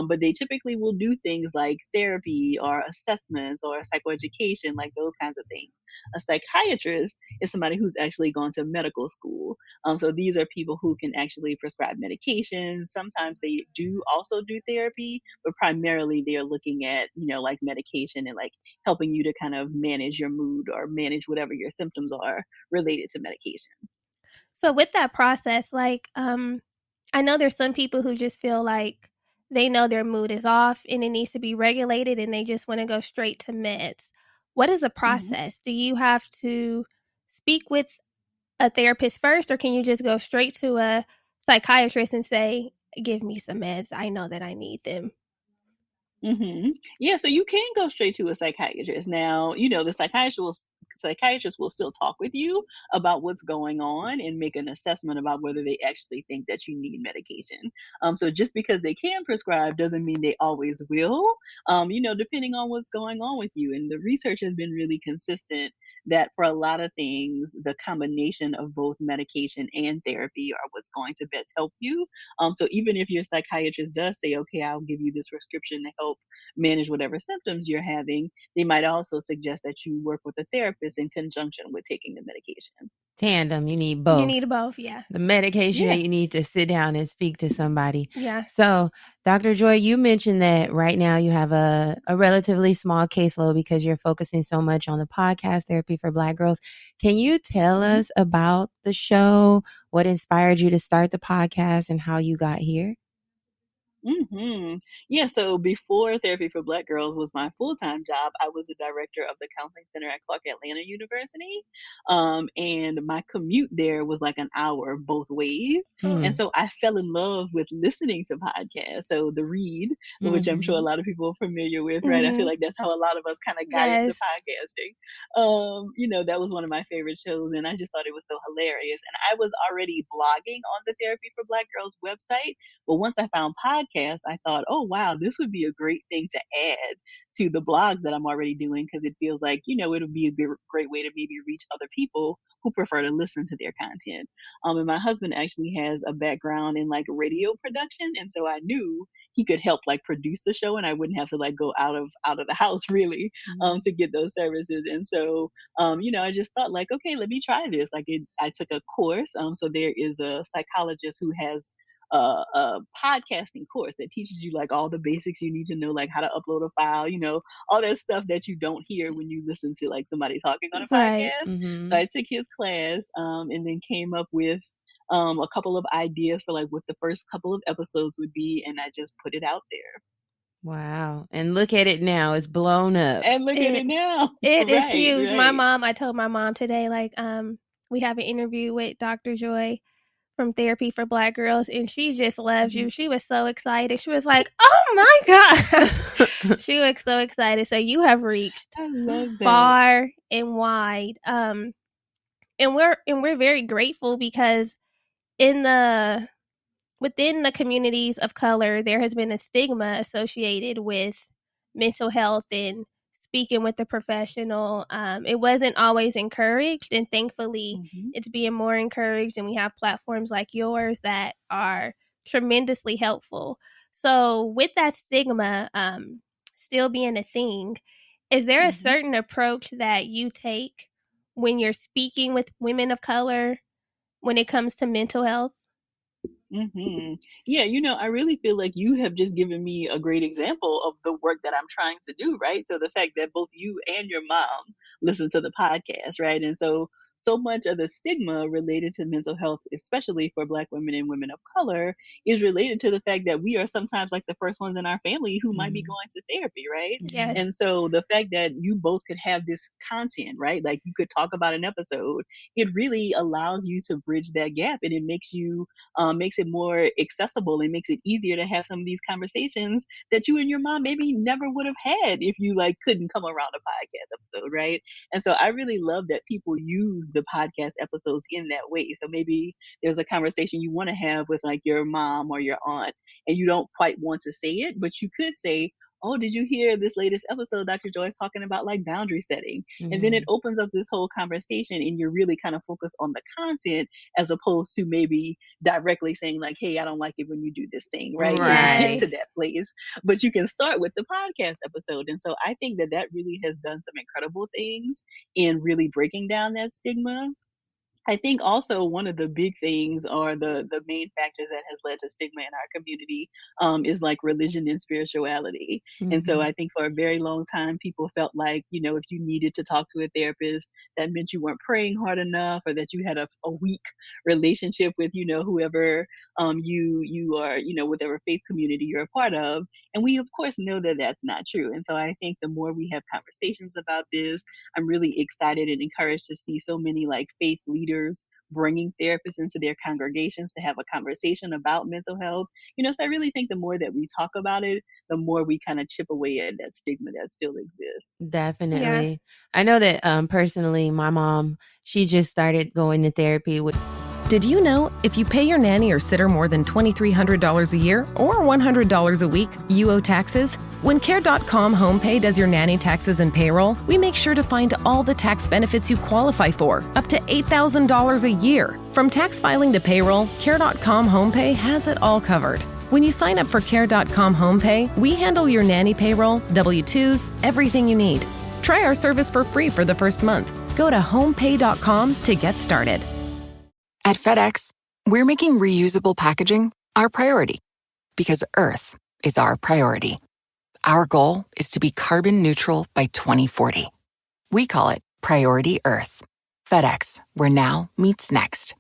S5: But they typically will do things like therapy or assessments or psychoeducation, like those kinds of things. A psychiatrist is somebody who's actually gone to medical school. So these are people who can actually prescribe medications. Sometimes they do also do therapy, but primarily they are looking at, like medication and like helping you to kind of manage your mood or manage whatever your symptoms are related to medication.
S4: So with that process, like, I know there's some people who just feel like they know their mood is off and it needs to be regulated and they just want to go straight to meds. What is the process? Do you have to speak with a therapist first, or can you just go straight to a psychiatrist and say, give me some meds? I know that I need them.
S5: Yeah, so you can go straight to a psychiatrist. Now, the psychiatrist will still talk with you about what's going on and make an assessment about whether they actually think that you need medication. So just because they can prescribe doesn't mean they always will. Depending on what's going on with you. And the research has been really consistent that for a lot of things, the combination of both medication and therapy are what's going to best help you. So even if your psychiatrist does say, okay, I'll give you this prescription to help manage whatever symptoms you're having, they might also suggest that you work with a therapist in conjunction with taking the medication.
S3: Tandem, you need both.
S4: You need both, yeah.
S3: The medication that you need to sit down and speak to somebody.
S4: Yeah.
S3: So, Dr. Joy, you mentioned that right now you have a relatively small caseload because you're focusing so much on the podcast Therapy for Black Girls. Can you tell us about the show, what inspired you to start the podcast, and how you got here?
S5: Yeah, so before Therapy for Black Girls was my full-time job, I was the director of the counseling center at Clark Atlanta University. And my commute there was like an hour both ways. And so I fell in love with listening to podcasts. So The Read, which I'm sure a lot of people are familiar with, right? I feel like that's how a lot of us kind of got into podcasting. That was one of my favorite shows, and I just thought it was so hilarious. And I was already blogging on the Therapy for Black Girls website, but once I found podcasts, podcast, I thought, oh, wow, this would be a great thing to add to the blogs that I'm already doing, because it feels like, it'll be a great way to maybe reach other people who prefer to listen to their content. And my husband actually has a background in like radio production. And so I knew he could help like produce the show, and I wouldn't have to like go out of the house really to get those services. And so I just thought like, okay, let me try this. I took a course. So there is a psychologist who has a podcasting course that teaches you like all the basics you need to know, like how to upload a file, all that stuff that you don't hear when you listen to like somebody talking on a
S4: Right.
S5: podcast. So I took his class and then came up with a couple of ideas for like what the first couple of episodes would be, and I just put it out there.
S3: Wow. And look at it now. It's blown up.
S5: And look at it now.
S4: It is
S5: Right,
S4: huge.
S5: right.
S4: I told my mom today, like, we have an interview with Dr. Joy from Therapy for Black Girls, and she just loves you. She was so excited. She was like, oh my God. She was so excited. So you have reached
S5: I love that.
S4: far and wide. And we're very grateful, because within the communities of color, there has been a stigma associated with mental health and speaking with the professional. It wasn't always encouraged, and thankfully it's being more encouraged, and we have platforms like yours that are tremendously helpful. So with that stigma still being a thing, is there a certain approach that you take when you're speaking with women of color when it comes to mental health?
S5: Yeah, I really feel like you have just given me a great example of the work that I'm trying to do, right? So the fact that both you and your mom listen to the podcast, right? And so much of the stigma related to mental health, especially for Black women and women of color, is related to the fact that we are sometimes like the first ones in our family who might be going to therapy, right?
S4: Yes.
S5: And so the fact that you both could have this content, right? Like you could talk about an episode, it really allows you to bridge that gap, and it makes it more accessible and makes it easier to have some of these conversations that you and your mom maybe never would have had if you like couldn't come around a podcast episode, right? And so I really love that people use the podcast episodes in that way. So maybe there's a conversation you want to have with like your mom or your aunt, and you don't quite want to say it, but you could say, oh, did you hear this latest episode? Dr. Joy's talking about like boundary setting. And then it opens up this whole conversation, and you're really kind of focused on the content as opposed to maybe directly saying like, hey, I don't like it when you do this thing, right? When you get to that place. But you can start with the podcast episode. And so I think that really has done some incredible things in really breaking down that stigma. I think also one of the big things, or the main factors that has led to stigma in our community, is like religion and spirituality. And so I think for a very long time, people felt like, if you needed to talk to a therapist, that meant you weren't praying hard enough, or that you had a weak relationship with, whoever you are, whatever faith community you're a part of. And we, of course, know that that's not true. And so I think the more we have conversations about this, I'm really excited and encouraged to see so many like faith leaders bringing therapists into their congregations to have a conversation about mental health. So I really think the more that we talk about it, the more we kind of chip away at that stigma that still exists.
S3: Definitely. Yeah. I know that personally, my mom, she just started going to therapy with.
S6: Did you know if you pay your nanny or sitter more than $2,300 a year or $100 a week, you owe taxes? When Care.com HomePay does your nanny taxes and payroll, we make sure to find all the tax benefits you qualify for, up to $8,000 a year. From tax filing to payroll, Care.com HomePay has it all covered. When you sign up for Care.com HomePay, we handle your nanny payroll, W-2s, everything you need. Try our service for free for the first month. Go to homepay.com to get started.
S2: At FedEx, we're making reusable packaging our priority, because Earth is our priority. Our goal is to be carbon neutral by 2040. We call it Priority Earth. FedEx, where now meets next.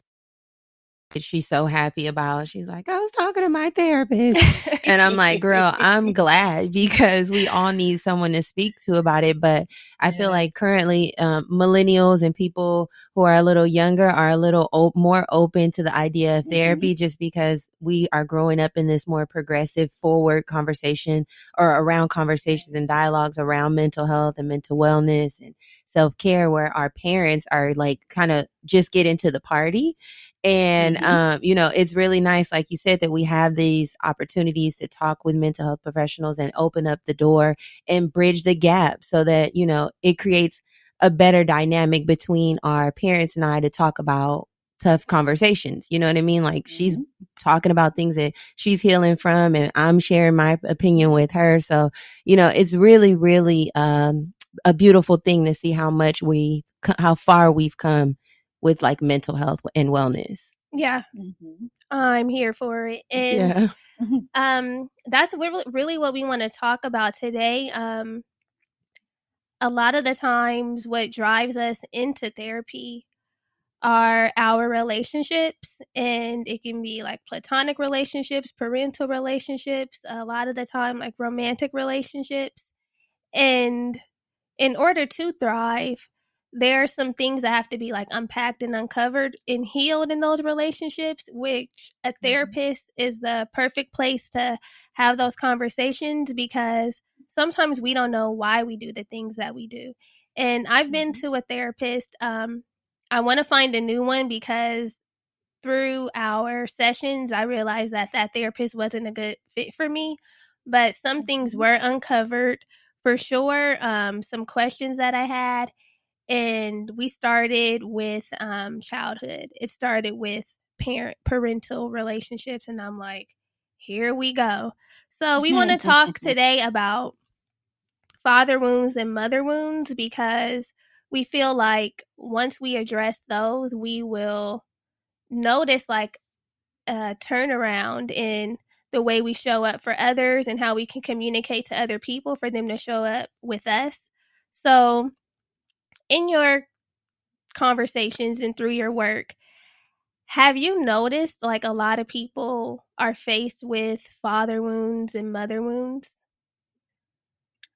S3: She's so happy about. She's like, I was talking to my therapist. And I'm like, girl, I'm glad, because we all need someone to speak to about it. But I feel like currently millennials and people who are a little younger are a little more open to the idea of therapy, just because we are growing up in this more progressive forward conversation, or around conversations and dialogues around mental health and mental wellness and self-care where our parents are like kind of just get into the party. And, you know, it's really nice, like you said, that we have these opportunities to talk with mental health professionals and open up the door and bridge the gap so that, you know, it creates a better dynamic between our parents and I to talk about tough conversations. You know what I mean? Like she's talking about things that she's healing from and I'm sharing my opinion with her. So, you know, it's really, really a beautiful thing to see how far we've come with like mental health and wellness.
S4: Yeah. I'm here for it. And that's really what we want to talk about today. A lot of the times what drives us into therapy are our relationships, and it can be like platonic relationships, parental relationships, a lot of the time like romantic relationships. And in order to thrive, there are some things that have to be like unpacked and uncovered and healed in those relationships, which a therapist is the perfect place to have those conversations, because sometimes we don't know why we do the things that we do. And I've been to a therapist. I want to find a new one because through our sessions, I realized that that therapist wasn't a good fit for me, but some things were uncovered for sure. Some questions that I had, and we started with childhood. It started with parental relationships, and I'm like, here we go. So we want to talk today about father wounds and mother wounds, because we feel like once we address those, we will notice like a turnaround in the way we show up for others and how we can communicate to other people for them to show up with us. So in your conversations and through your work, have you noticed like a lot of people are faced with father wounds and mother wounds?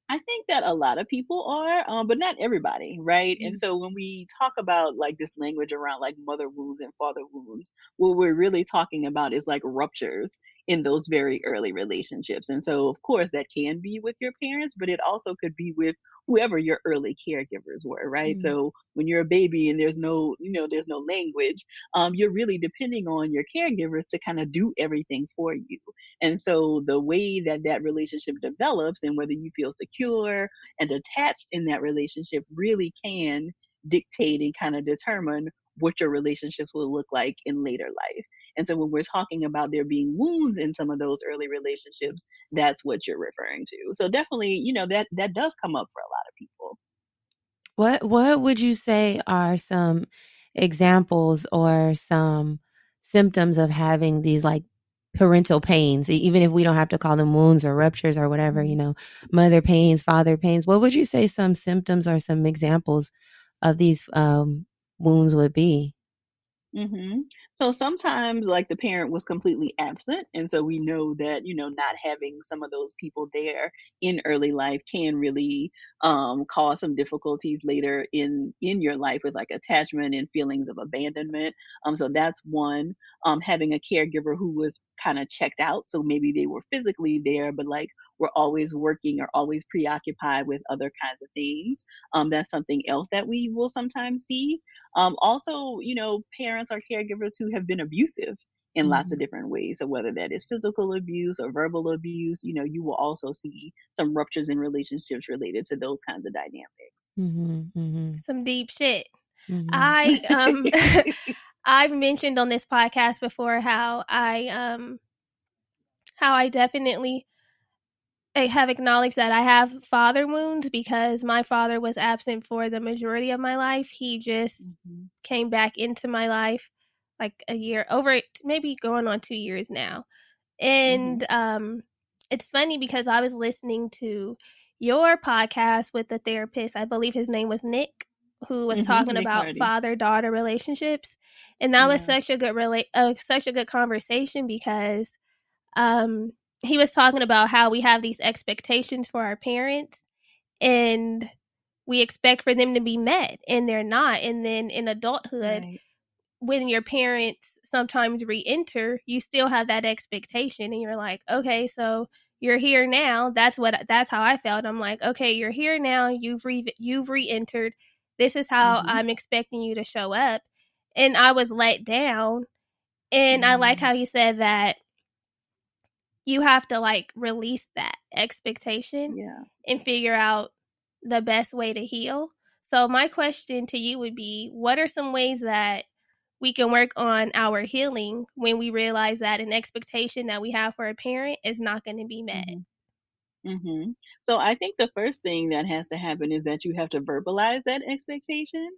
S5: I think that a lot of people are, but not everybody, right? And so when we talk about like this language around like mother wounds and father wounds, what we're really talking about is like ruptures in those very early relationships. And so, of course, that can be with your parents, but it also could be with whoever your early caregivers were, right? So when you're a baby and there's no, there's no language, you're really depending on your caregivers to kind of do everything for you. And so the way that that relationship develops and whether you feel secure and attached in that relationship really can dictate and kind of determine what your relationships will look like in later life. And so when we're talking about there being wounds in some of those early relationships, that's what you're referring to. So definitely, that does come up for a lot of people.
S3: What would you say are some examples or some symptoms of having these like parental pains, even if we don't have to call them wounds or ruptures or whatever, you know, mother pains, father pains? What would you say some symptoms or some examples of these wounds would be?
S5: So sometimes like the parent was completely absent. And so we know that, not having some of those people there in early life can really cause some difficulties later in your life with like attachment and feelings of abandonment. So that's one. Having a caregiver who was kind of checked out. So maybe they were physically there, but like were always working or always preoccupied with other kinds of things. That's something else that we will sometimes see. Also, parents or caregivers who have been abusive in lots of different ways. So whether that is physical abuse or verbal abuse, you will also see some ruptures in relationships related to those kinds of dynamics.
S4: Some deep shit. I I've mentioned on this podcast before how I definitely have acknowledged that I have father wounds because my father was absent for the majority of my life. He just came back into my life like a year, over maybe going on 2 years now. And it's funny because I was listening to your podcast with the therapist. I believe his name was Nick, who was talking
S5: Nick
S4: about
S5: Hardy.
S4: father-daughter relationships. And that was such a good conversation because he was talking about how we have these expectations for our parents and we expect for them to be met and they're not. And then in adulthood, when your parents sometimes re-enter, you still have that expectation and you're like, okay, so you're here now. That's how I felt. I'm like, okay, you're here now. You've re-entered. this is how I'm expecting you to show up. And I was let down. And I like how you said that you have to like release that expectation and figure out the best way to heal. So my question to you would be, what are some ways that we can work on our healing when we realize that an expectation that we have for a parent is not going to be met?
S5: So I think the first thing that has to happen is that you have to verbalize that expectation,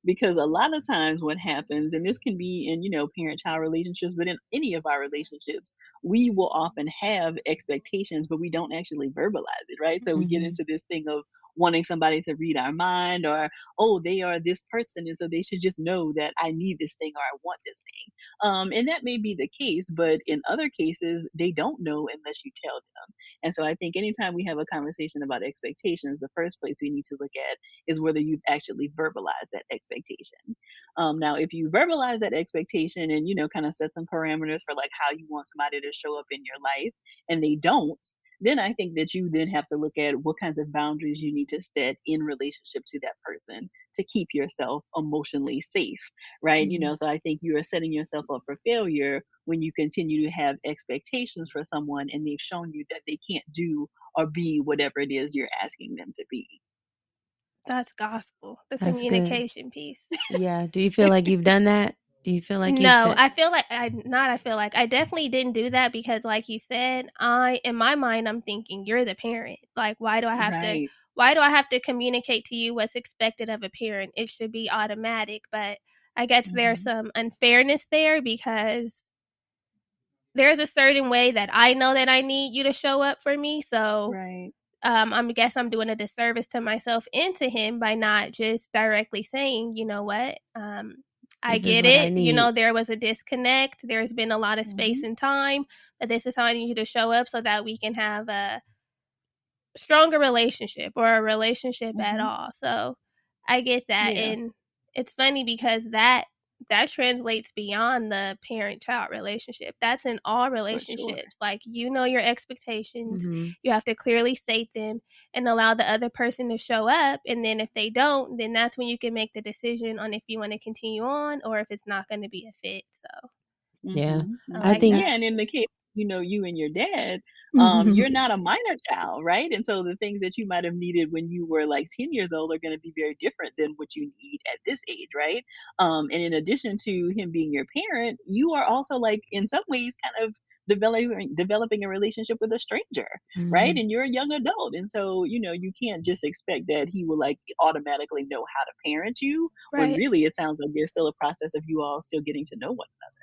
S5: because a lot of times what happens, and this can be in, parent-child relationships, but in any of our relationships, we will often have expectations, but we don't actually verbalize it, right? So we get into this thing of wanting somebody to read our mind, or, oh, they are this person, and so they should just know that I need this thing or I want this thing. And that may be the case, but in other cases, they don't know unless you tell them. And so I think anytime we have a conversation about expectations, the first place we need to look at is whether you've actually verbalized that expectation. Now, if you verbalize that expectation and, kind of set some parameters for like how you want somebody to show up in your life, and they don't, then I think that you then have to look at what kinds of boundaries you need to set in relationship to that person to keep yourself emotionally safe, right? So I think you are setting yourself up for failure when you continue to have expectations for someone and they've shown you that they can't do or be whatever it is you're asking them to be.
S4: That's gospel, the
S3: That's
S4: communication piece.
S3: Yeah. Do you feel like you've done that? Do you feel like
S4: No, I feel like I definitely didn't do that because like you said, in my mind I'm thinking you're the parent. Like why do I have to communicate to you what's expected of a parent? It should be automatic, but I guess there's some unfairness there because there's a certain way that I know that I need you to show up for me. So I guess I'm doing a disservice to myself and to him by not just directly saying, you know what, I get it. There was a disconnect. There's been a lot of space and time, but this is how I need you to show up so that we can have a stronger relationship or a relationship at all. So I get that. And it's funny because that translates beyond the parent-child relationship. That's in all relationships. Like, your expectations. You have to clearly state them and allow the other person to show up. And then if they don't, then that's when you can make the decision on if you want to continue on or if it's not going to be a fit. So,
S3: I think,
S5: and in the case, you and your dad, you're not a minor child, right? And so the things that you might have needed when you were like 10 years old are going to be very different than what you need at this age, right? And in addition to him being your parent, you are also like in some ways kind of developing a relationship with a stranger, right? And you're a young adult, and so you can't just expect that he will like automatically know how to parent you, when really it sounds like there's still a process of you all still getting to know one another.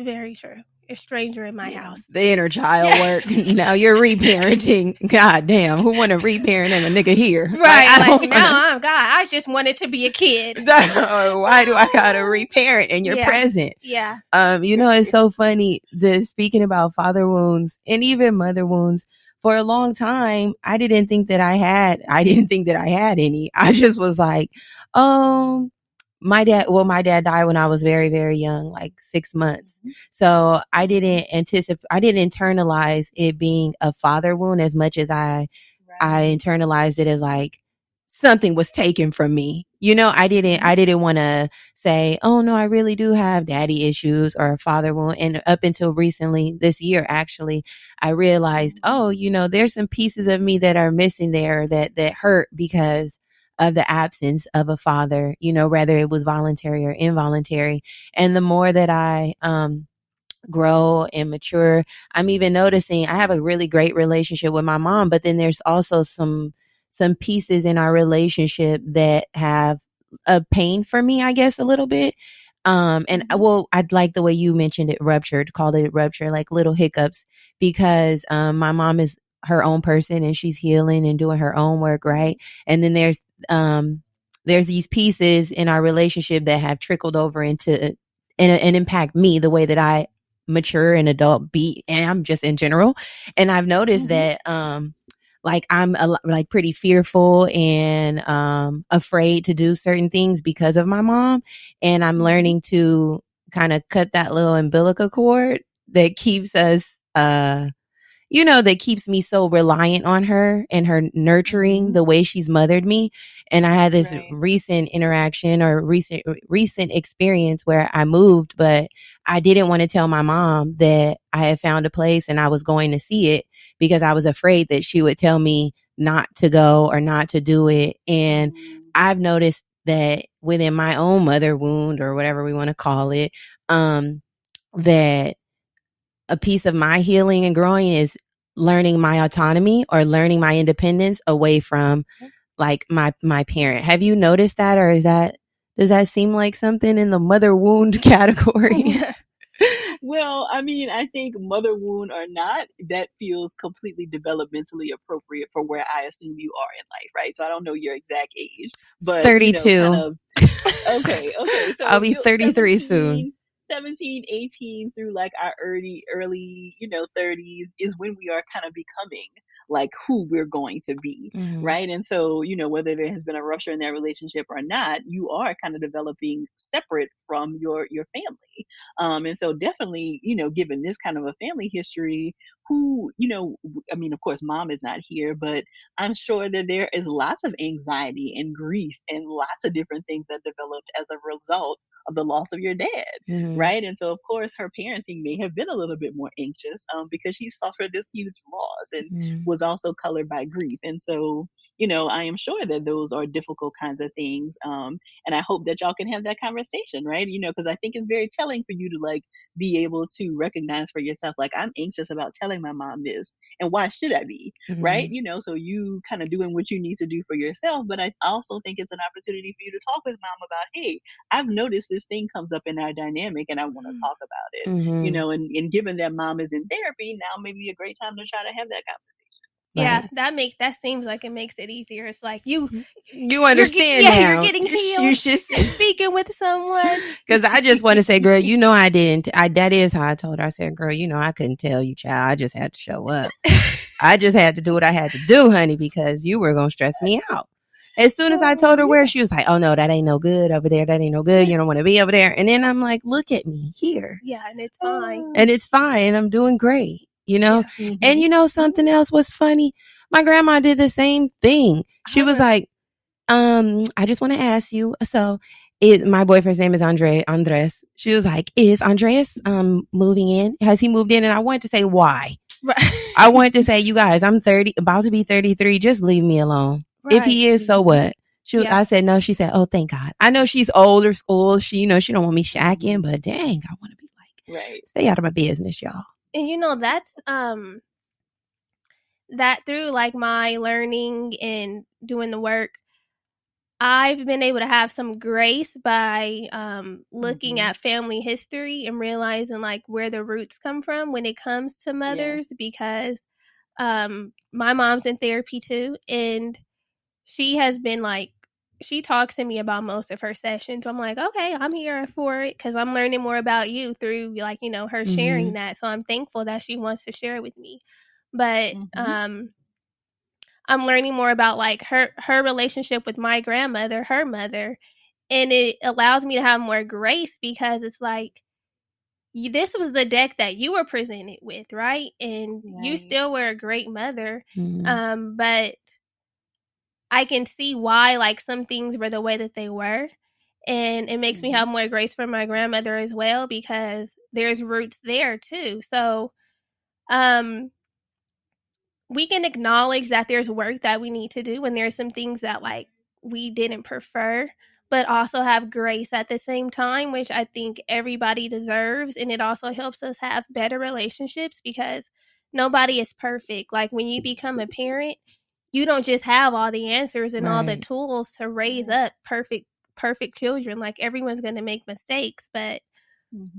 S4: Very true. A stranger in my house.
S3: The inner child work. Now you're reparenting. God damn, who want to reparent and a nigga here?
S4: Right. I just wanted to be a kid.
S3: Why do I gotta reparent and you're present?
S4: Yeah.
S3: It's so funny. Speaking about father wounds and even mother wounds. For a long time, I didn't think that I had any. I just was like, my dad died when I was very, very young, like 6 months. So I didn't internalize it being a father wound as much as I internalized it as like something was taken from me. I didn't want to say, oh no, I really do have daddy issues or a father wound. And up until recently, this year, actually, I realized, there's some pieces of me that are missing there that hurt because of the absence of a father, whether it was voluntary or involuntary. And the more that I grow and mature, I'm even noticing I have a really great relationship with my mom, but then there's also some pieces in our relationship that have a pain for me, I guess, a little bit. I'd like the way you mentioned it, called it rupture, like little hiccups, because my mom is her own person and she's healing and doing her own work, right? And then there's these pieces in our relationship that have trickled over into and impact me the way that I mature and adult am just in general. And I've noticed that like I'm like pretty fearful and afraid to do certain things because of my mom, and I'm learning to kind of cut that little umbilical cord that keeps us that keeps me so reliant on her and her nurturing the way she's mothered me. And I had this recent interaction or recent experience where I moved, but I didn't want to tell my mom that I had found a place and I was going to see it because I was afraid that she would tell me not to go or not to do it. And I've noticed that within my own mother wound or whatever we want to call it, that a piece of my healing and growing is learning my autonomy or learning my independence away from like my parent. Have you noticed that, or does that seem like something in the mother wound category?
S5: Well, I mean, I think mother wound or not, that feels completely developmentally appropriate for where I assume you are in life, right? So I don't know your exact age, but
S3: 32.
S5: kind of okay. So
S3: I'll be 33 soon.
S5: 17, 18 through like our early, 30s is when we are kind of becoming like who we're going to be, right? And so, whether there has been a rupture in that relationship or not, you are kind of developing separate from your family. And so definitely, given this kind of a family history, I mean, of course, mom is not here, but I'm sure that there is lots of anxiety and grief and lots of different things that developed as a result of the loss of your dad, right? And so, of course, her parenting may have been a little bit more anxious because she suffered this huge loss and was also colored by grief. And so, I am sure that those are difficult kinds of things. And I hope that y'all can have that conversation, right? Because I think it's very telling for you to like be able to recognize for yourself, like, I'm anxious about telling my mom this, and why should I be, right? So you kind of doing what you need to do for yourself. But I also think it's an opportunity for you to talk with mom about, hey, I've noticed this thing comes up in our dynamic and I want to talk about it, and given that mom is in therapy, now may be a great time to try to have that conversation.
S4: Yeah, that seems like it makes it easier. It's like you
S3: understand now.
S4: You're getting healed. You should speaking with someone.
S3: Because I just want to say, girl, I didn't. That is how I told her. I said, girl, I couldn't tell you, child. I just had to show up. I just had to do what I had to do, honey, because you were gonna stress me out. As soon as I told her where, she was like, oh no, that ain't no good over there. That ain't no good. You don't want to be over there. And then I'm like, look at me here.
S4: Yeah, and it's fine.
S3: And it's fine. And I'm doing great. And something else was funny. My grandma did the same thing. She was like, I just want to ask you. So my boyfriend's name is Andres. She was like, is Andres moving in? Has he moved in? And I wanted to say why. Right. I wanted to say, you guys, I'm 30, about to be 33. Just leave me alone. Right. If he is, so what? I said no. She said, oh, thank God. I know she's older school. She she don't want me shacking, but dang, I want to be like, stay out of my business, y'all.
S4: And that's that through like my learning and doing the work, I've been able to have some grace by looking at family history and realizing like where the roots come from when it comes to mothers, because my mom's in therapy too, and she has been like, she talks to me about most of her sessions. I'm like, okay, I'm here for it because I'm learning more about you through like, her sharing that. So I'm thankful that she wants to share it with me. But I'm learning more about like her relationship with my grandmother, her mother. And it allows me to have more grace because it's like, this was the deck that you were presented with, right? And you still were a great mother. But I can see why like some things were the way that they were. And it makes me have more grace for my grandmother as well, because there's roots there too. So we can acknowledge that there's work that we need to do, and there's some things that like we didn't prefer, but also have grace at the same time, which I think everybody deserves. And it also helps us have better relationships because nobody is perfect. Like when you become a parent, you don't just have all the answers and all the tools to raise up perfect children. Like everyone's going to make mistakes, but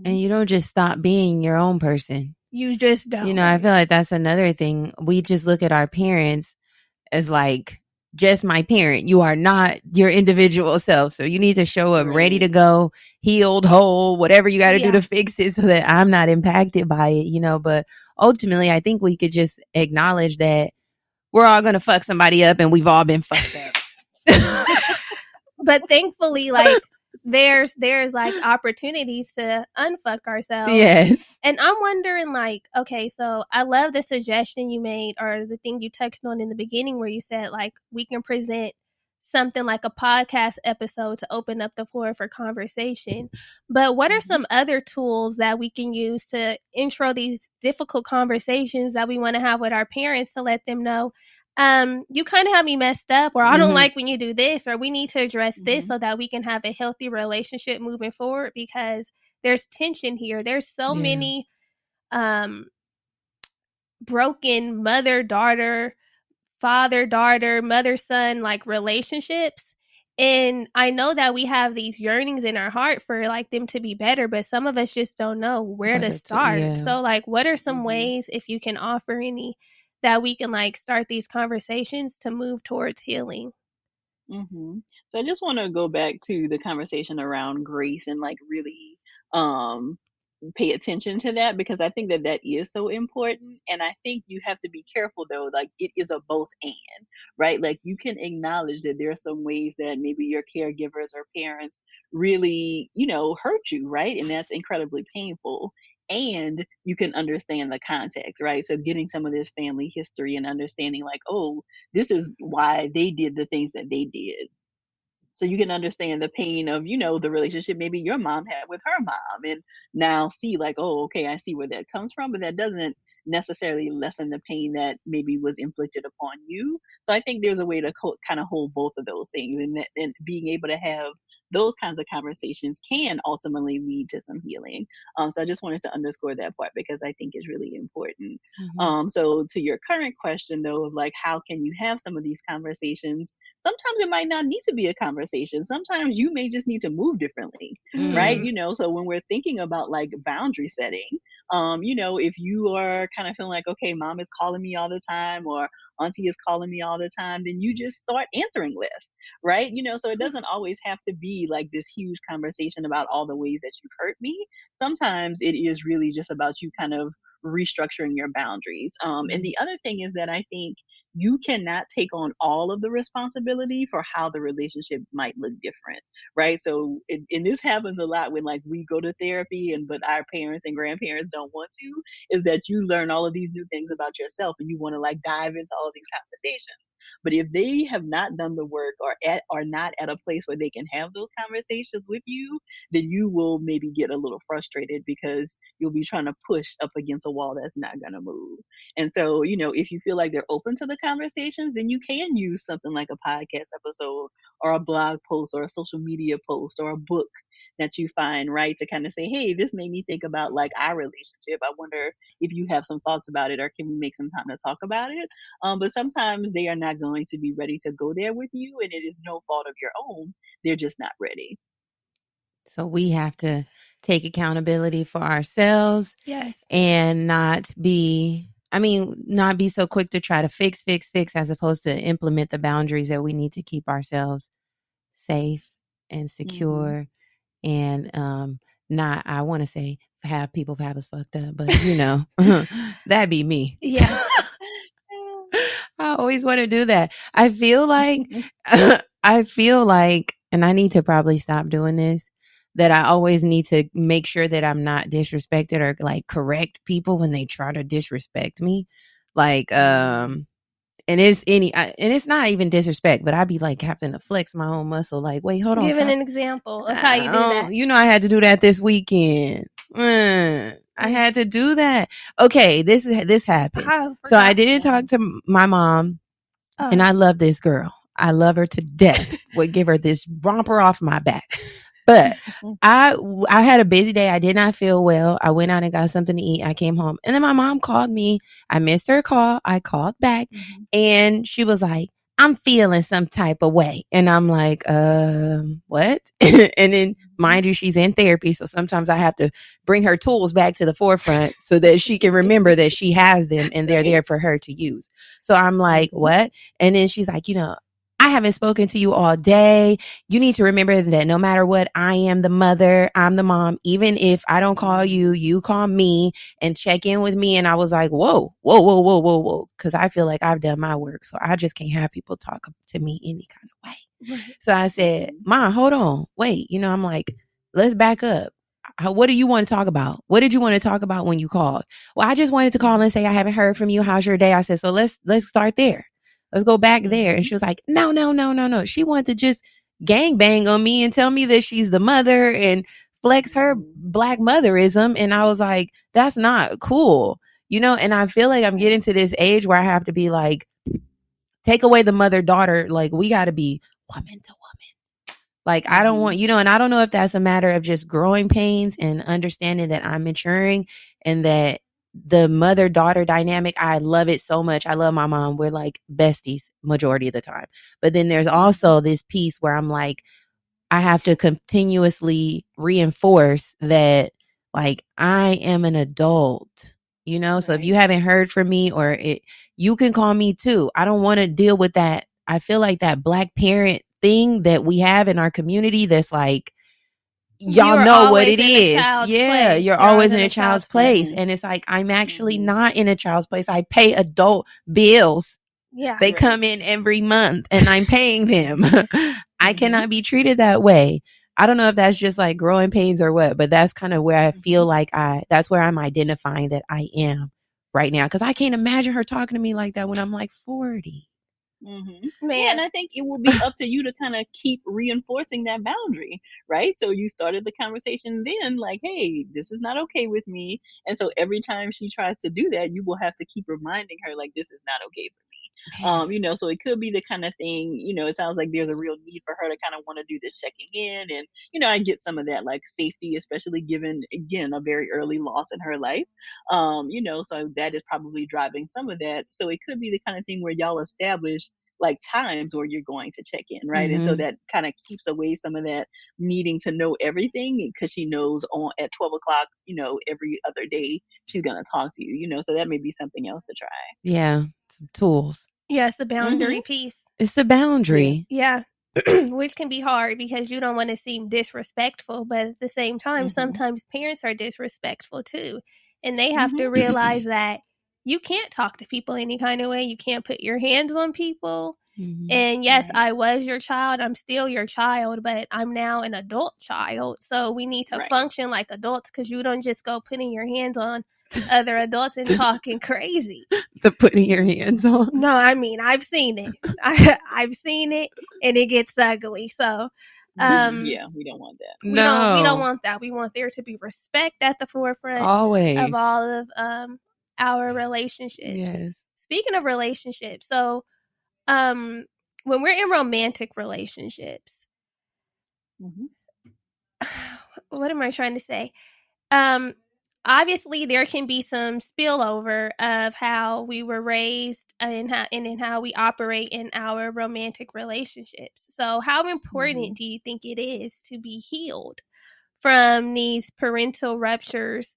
S3: and you don't just stop being your own person.
S4: You just don't.
S3: I feel like that's another thing. We just look at our parents as like just my parent. You are not your individual self. So you need to show up ready to go, healed, whole, whatever you got to do to fix it so that I'm not impacted by it, But ultimately, I think we could just acknowledge that we're all going to fuck somebody up and we've all been fucked up.
S4: But thankfully, like there's like opportunities to unfuck ourselves.
S3: Yes.
S4: And I'm wondering, like, okay, so I love the suggestion you made, or the thing you touched on in the beginning where you said, like, we can present something like a podcast episode to open up the floor for conversation. But what are some other tools that we can use to intro these difficult conversations that we want to have with our parents, to let them know, you kind of have me messed up, or I don't like when you do this, or we need to address this so that we can have a healthy relationship moving forward, because there's tension here. There's so many broken mother-daughter, father-daughter, mother-son, like, relationships. And I know that we have these yearnings in our heart for, like, them to be better, but some of us just don't know where to start. So, like, what are some ways, if you can offer any, that we can, like, start these conversations to move towards healing?
S5: So I just want to go back to the conversation around grace and like really um pay attention to that, because I think that that is so important. And I think you have to be careful though, like it is a both and, right? Like you can acknowledge that there are some ways that maybe your caregivers or parents really, hurt you, right? And that's incredibly painful. And you can understand the context, right? So getting some of this family history and understanding like, oh, this is why they did the things that they did, so you can understand the pain of the relationship maybe your mom had with her mom, and now see like, oh, okay, I see where that comes from, but that doesn't necessarily lessen the pain that maybe was inflicted upon you. So I think there's a way to kind of hold both of those things, and being able to have those kinds of conversations can ultimately lead to some healing. So I just wanted to underscore that part because I think it's really important. So to your current question though, of like how can you have some of these conversations, sometimes it might not need to be a conversation. Sometimes you may just need to move differently, right? So when we're thinking about like boundary setting, if you are kind of feeling like, okay, mom is calling me all the time, or auntie is calling me all the time, then you just start answering less, right? So it doesn't always have to be like this huge conversation about all the ways that you've hurt me. Sometimes it is really just about you kind of restructuring your boundaries. And the other thing is that I think you cannot take on all of the responsibility for how the relationship might look different, right? So and this happens a lot when like we go to therapy, and but our parents and grandparents don't want to, is that you learn all of these new things about yourself and you want to like dive into all of these conversations. But if they have not done the work, or are not at a place where they can have those conversations with you, then you will maybe get a little frustrated because you'll be trying to push up against a wall that's not going to move. And so, if you feel like they're open to the conversations, then you can use something like a podcast episode or a blog post or a social media post or a book that you find, right, to kind of say, hey, this made me think about like our relationship. I wonder if you have some thoughts about it, or can we make some time to talk about it? But sometimes they are not going to be ready to go there with you, and it is no fault of your own. They're just not ready.
S3: So we have to take accountability for ourselves.
S4: Yes.
S3: And not be so quick to try to fix, as opposed to implement the boundaries that we need to keep ourselves safe and secure. And not, I want to say, have people have us fucked up, but that'd be me.
S4: Yeah.
S3: I always want to do that. I feel like, and I need to probably stop doing this, that I always need to make sure that I'm not disrespected or like correct people when they try to disrespect me. Like, and it's not even disrespect, but I'd be like having to flex my own muscle. Like, wait, hold on.
S4: Give an example of how you do that.
S3: I had to do that this weekend. I had to do that. Okay, this happened. So I didn't talk to my mom, and I love this girl. I love her to death. Would give her this romper off my back. But I had a busy day. I did not feel well. I went out and got something to eat. I came home, and then my mom called me. I missed her call. I called back, and she was like, I'm feeling some type of way. And I'm like, what? And then mind you, she's in therapy. So sometimes I have to bring her tools back to the forefront so that she can remember that she has them and they're there for her to use. So I'm like, what? And then she's like, I haven't spoken to you all day. You need to remember that no matter what, I am the mother, I'm the mom. Even if I don't call you, you call me and check in with me. And I was like, whoa. Because I feel like I've done my work. So I just can't have people talk to me any kind of way. So I said, Ma, hold on. Wait. I'm like, let's back up. What do you want to talk about? What did you want to talk about when you called? Well, I just wanted to call and say I haven't heard from you. How's your day? I said, so let's start there. Let's go back there. And she was like, no. She wanted to just gangbang on me and tell me that she's the mother and flex her black motherism. And I was like, that's not cool. And I feel like I'm getting to this age where I have to be like, take away the mother-daughter. Like, we got to be woman to woman. Like, I don't want, and I don't know if that's a matter of just growing pains and understanding that I'm maturing and that the mother-daughter dynamic, I love it so much. I love my mom. We're like besties majority of the time. But then there's also this piece where I'm like, I have to continuously reinforce that, like, I am an adult, So if you haven't heard from me you can call me too. I don't want to deal with that. I feel like that black parent thing that we have in our community that's like, y'all know what it is. Yeah, you're always in a child's place. And it's like, I'm actually not in a child's place. I pay adult bills.
S4: Yeah.
S3: They come in every month and I'm paying them. I cannot be treated that way. I don't know if that's just like growing pains or what, but that's kind of where I feel like that's where I'm identifying that I am right now. Cause I can't imagine her talking to me like that when I'm like 40.
S5: Yeah, and I think it will be up to you to kind of keep reinforcing that boundary, right? So you started the conversation then like, hey, this is not okay with me. And so every time she tries to do that, you will have to keep reminding her like, this is not okay for me. So it could be the kind of thing, it sounds like there's a real need for her to kind of want to do this checking in. And, I get some of that like safety, especially given, again, a very early loss in her life. So that is probably driving some of that. So it could be the kind of thing where y'all establish like times where you're going to check in, right? And so that kind of keeps away some of that needing to know everything because she knows at 12 o'clock, every other day she's going to talk to you, so that may be something else to try.
S3: Yeah, some tools.
S4: Yeah, it's the boundary piece.
S3: It's the boundary.
S4: Yeah. Which can be hard because you don't want to seem disrespectful, but at the same time, sometimes parents are disrespectful too. And they have to realize that you can't talk to people any kind of way. You can't put your hands on people. And yes, I was your child. I'm still your child, but I'm now an adult child. So we need to function like adults because you don't just go putting your hands on other adults and talking crazy.
S3: The putting your hands on.
S4: No, I mean, I've seen it. I've seen it and it gets ugly. So
S5: yeah, we don't want that.
S4: We don't want that. We want there to be respect at the forefront
S3: always
S4: of all of our relationships.
S3: Yes.
S4: Speaking of relationships, so when we're in romantic relationships, what am I trying to say? Obviously there can be some spillover of how we were raised and how we operate in our romantic relationships. So how important do you think it is to be healed from these parental ruptures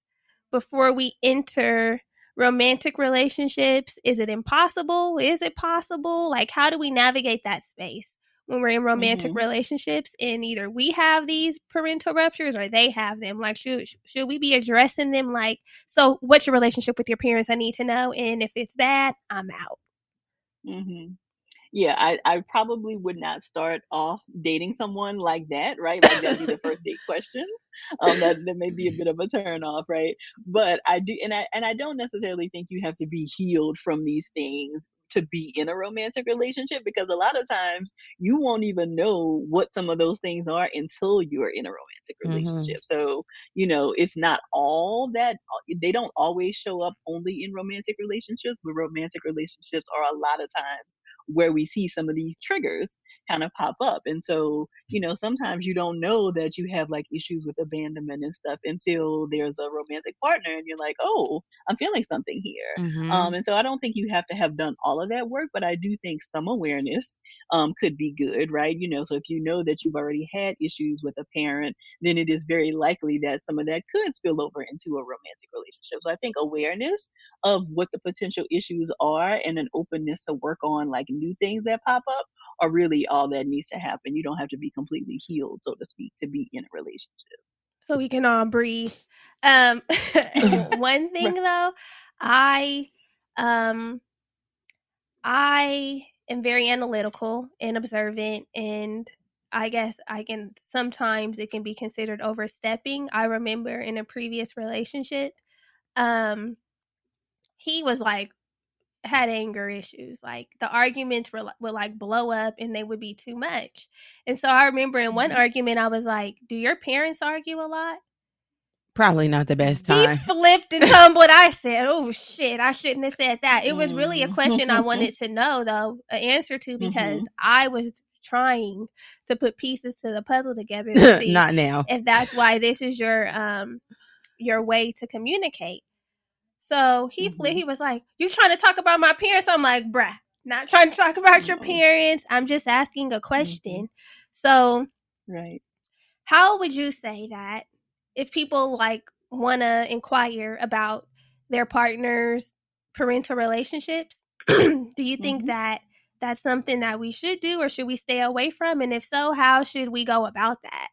S4: before we enter romantic relationships? Is it impossible? Is it possible? Like, how do we navigate that space when we're in romantic relationships and either we have these parental ruptures or they have them? Like, should we be addressing them? Like, so what's your relationship with your parents? I need to know. And if it's bad, I'm out.
S5: Yeah, I probably would not start off dating someone like that, right? Like that'd be the first date questions. That may be a bit of a turn off, right? But I do, and I don't necessarily think you have to be healed from these things to be in a romantic relationship, because a lot of times you won't even know what some of those things are until you're in a romantic relationship. So, it's not all that, they don't always show up only in romantic relationships, but romantic relationships are a lot of times where we see some of these triggers kind of pop up. And so, sometimes you don't know that you have like issues with abandonment and stuff until there's a romantic partner and you're like, oh, I'm feeling something here. And so I don't think you have to have done all of that work, but I do think some awareness could be good, right? So if you know that you've already had issues with a parent, then it is very likely that some of that could spill over into a romantic relationship. So I think awareness of what the potential issues are and an openness to work on like new things that pop up are really all that needs to happen. You don't have to be completely healed, so to speak, to be in a relationship.
S4: So we can all breathe. One thing though, I am very analytical and observant, and I guess sometimes it can be considered overstepping. I remember in a previous relationship, he was like, had anger issues. Like the arguments would like blow up and they would be too much. And so I remember in one argument, I was like, do your parents argue a lot?
S3: Probably not the best time.
S4: He flipped and tumbled. I said, oh shit, I shouldn't have said that. It was really a question I wanted to know, though, an answer to, because I was trying to put pieces to the puzzle together to see
S3: not now.
S4: if that's why this is your way to communicate. So he he was like, you trying to talk about my parents? I'm like, bruh, not trying to talk about your parents. I'm just asking a question. So
S5: right.
S4: How would you say that if people like want to inquire about their partner's parental relationships, do you think that that's something that we should do, or should we stay away from? And if so, how should we go about that?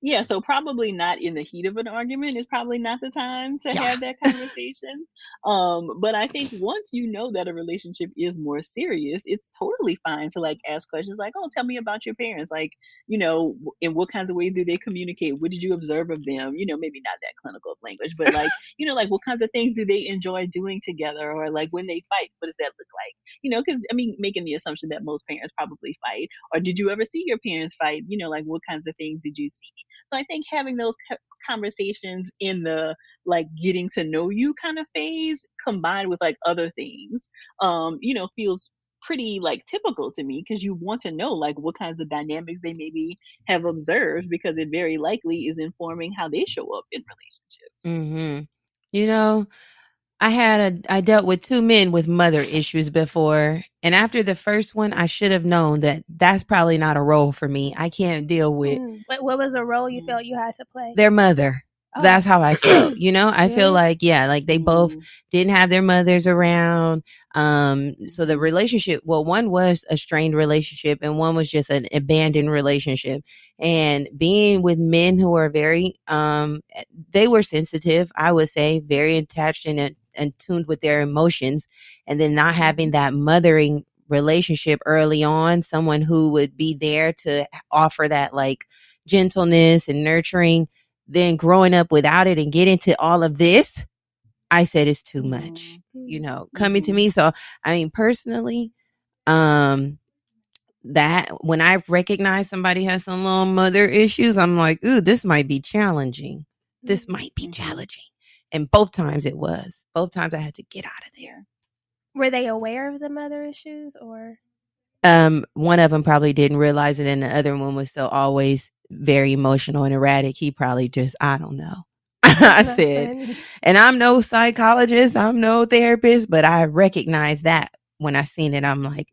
S5: Yeah, so probably not in the heat of an argument is probably not the time to have that conversation. But I think once you know that a relationship is more serious, it's totally fine to like ask questions like, "Oh, tell me about your parents. Like, in what kinds of ways do they communicate? What did you observe of them? Maybe not that clinical of language, but like, like what kinds of things do they enjoy doing together, or like when they fight, what does that look like? Because I mean, making the assumption that most parents probably fight, or did you ever see your parents fight? Like what kinds of things did you see? So I think having those conversations in the like getting to know you kind of phase combined with like other things, feels pretty like typical to me, because you want to know like what kinds of dynamics they maybe have observed, because it very likely is informing how they show up in relationships.
S3: I dealt with 2 men with mother issues before. And after the first one, I should have known that that's probably not a role for me. I can't deal with.
S4: What was the role you felt you had to play?
S3: Their mother. Oh. That's how I felt. I feel like, like they both didn't have their mothers around. So the relationship, one was a strained relationship and one was just an abandoned relationship. And being with men who are very, they were sensitive, I would say, very attached and tuned with their emotions, and then not having that mothering relationship early on, someone who would be there to offer that like gentleness and nurturing, then growing up without it and getting to all of this, I said it's too much, coming to me. So, I mean, personally, that when I recognize somebody has some little mother issues, I'm like, ooh, this might be challenging. This might be challenging. And both times it was. Both times I had to get out of there.
S4: Were they aware of the mother issues, or?
S3: One of them probably didn't realize it, and the other one was still always very emotional and erratic. He probably just, I don't know. I said, and I'm no psychologist, I'm no therapist, but I recognize that when I seen it. I'm like,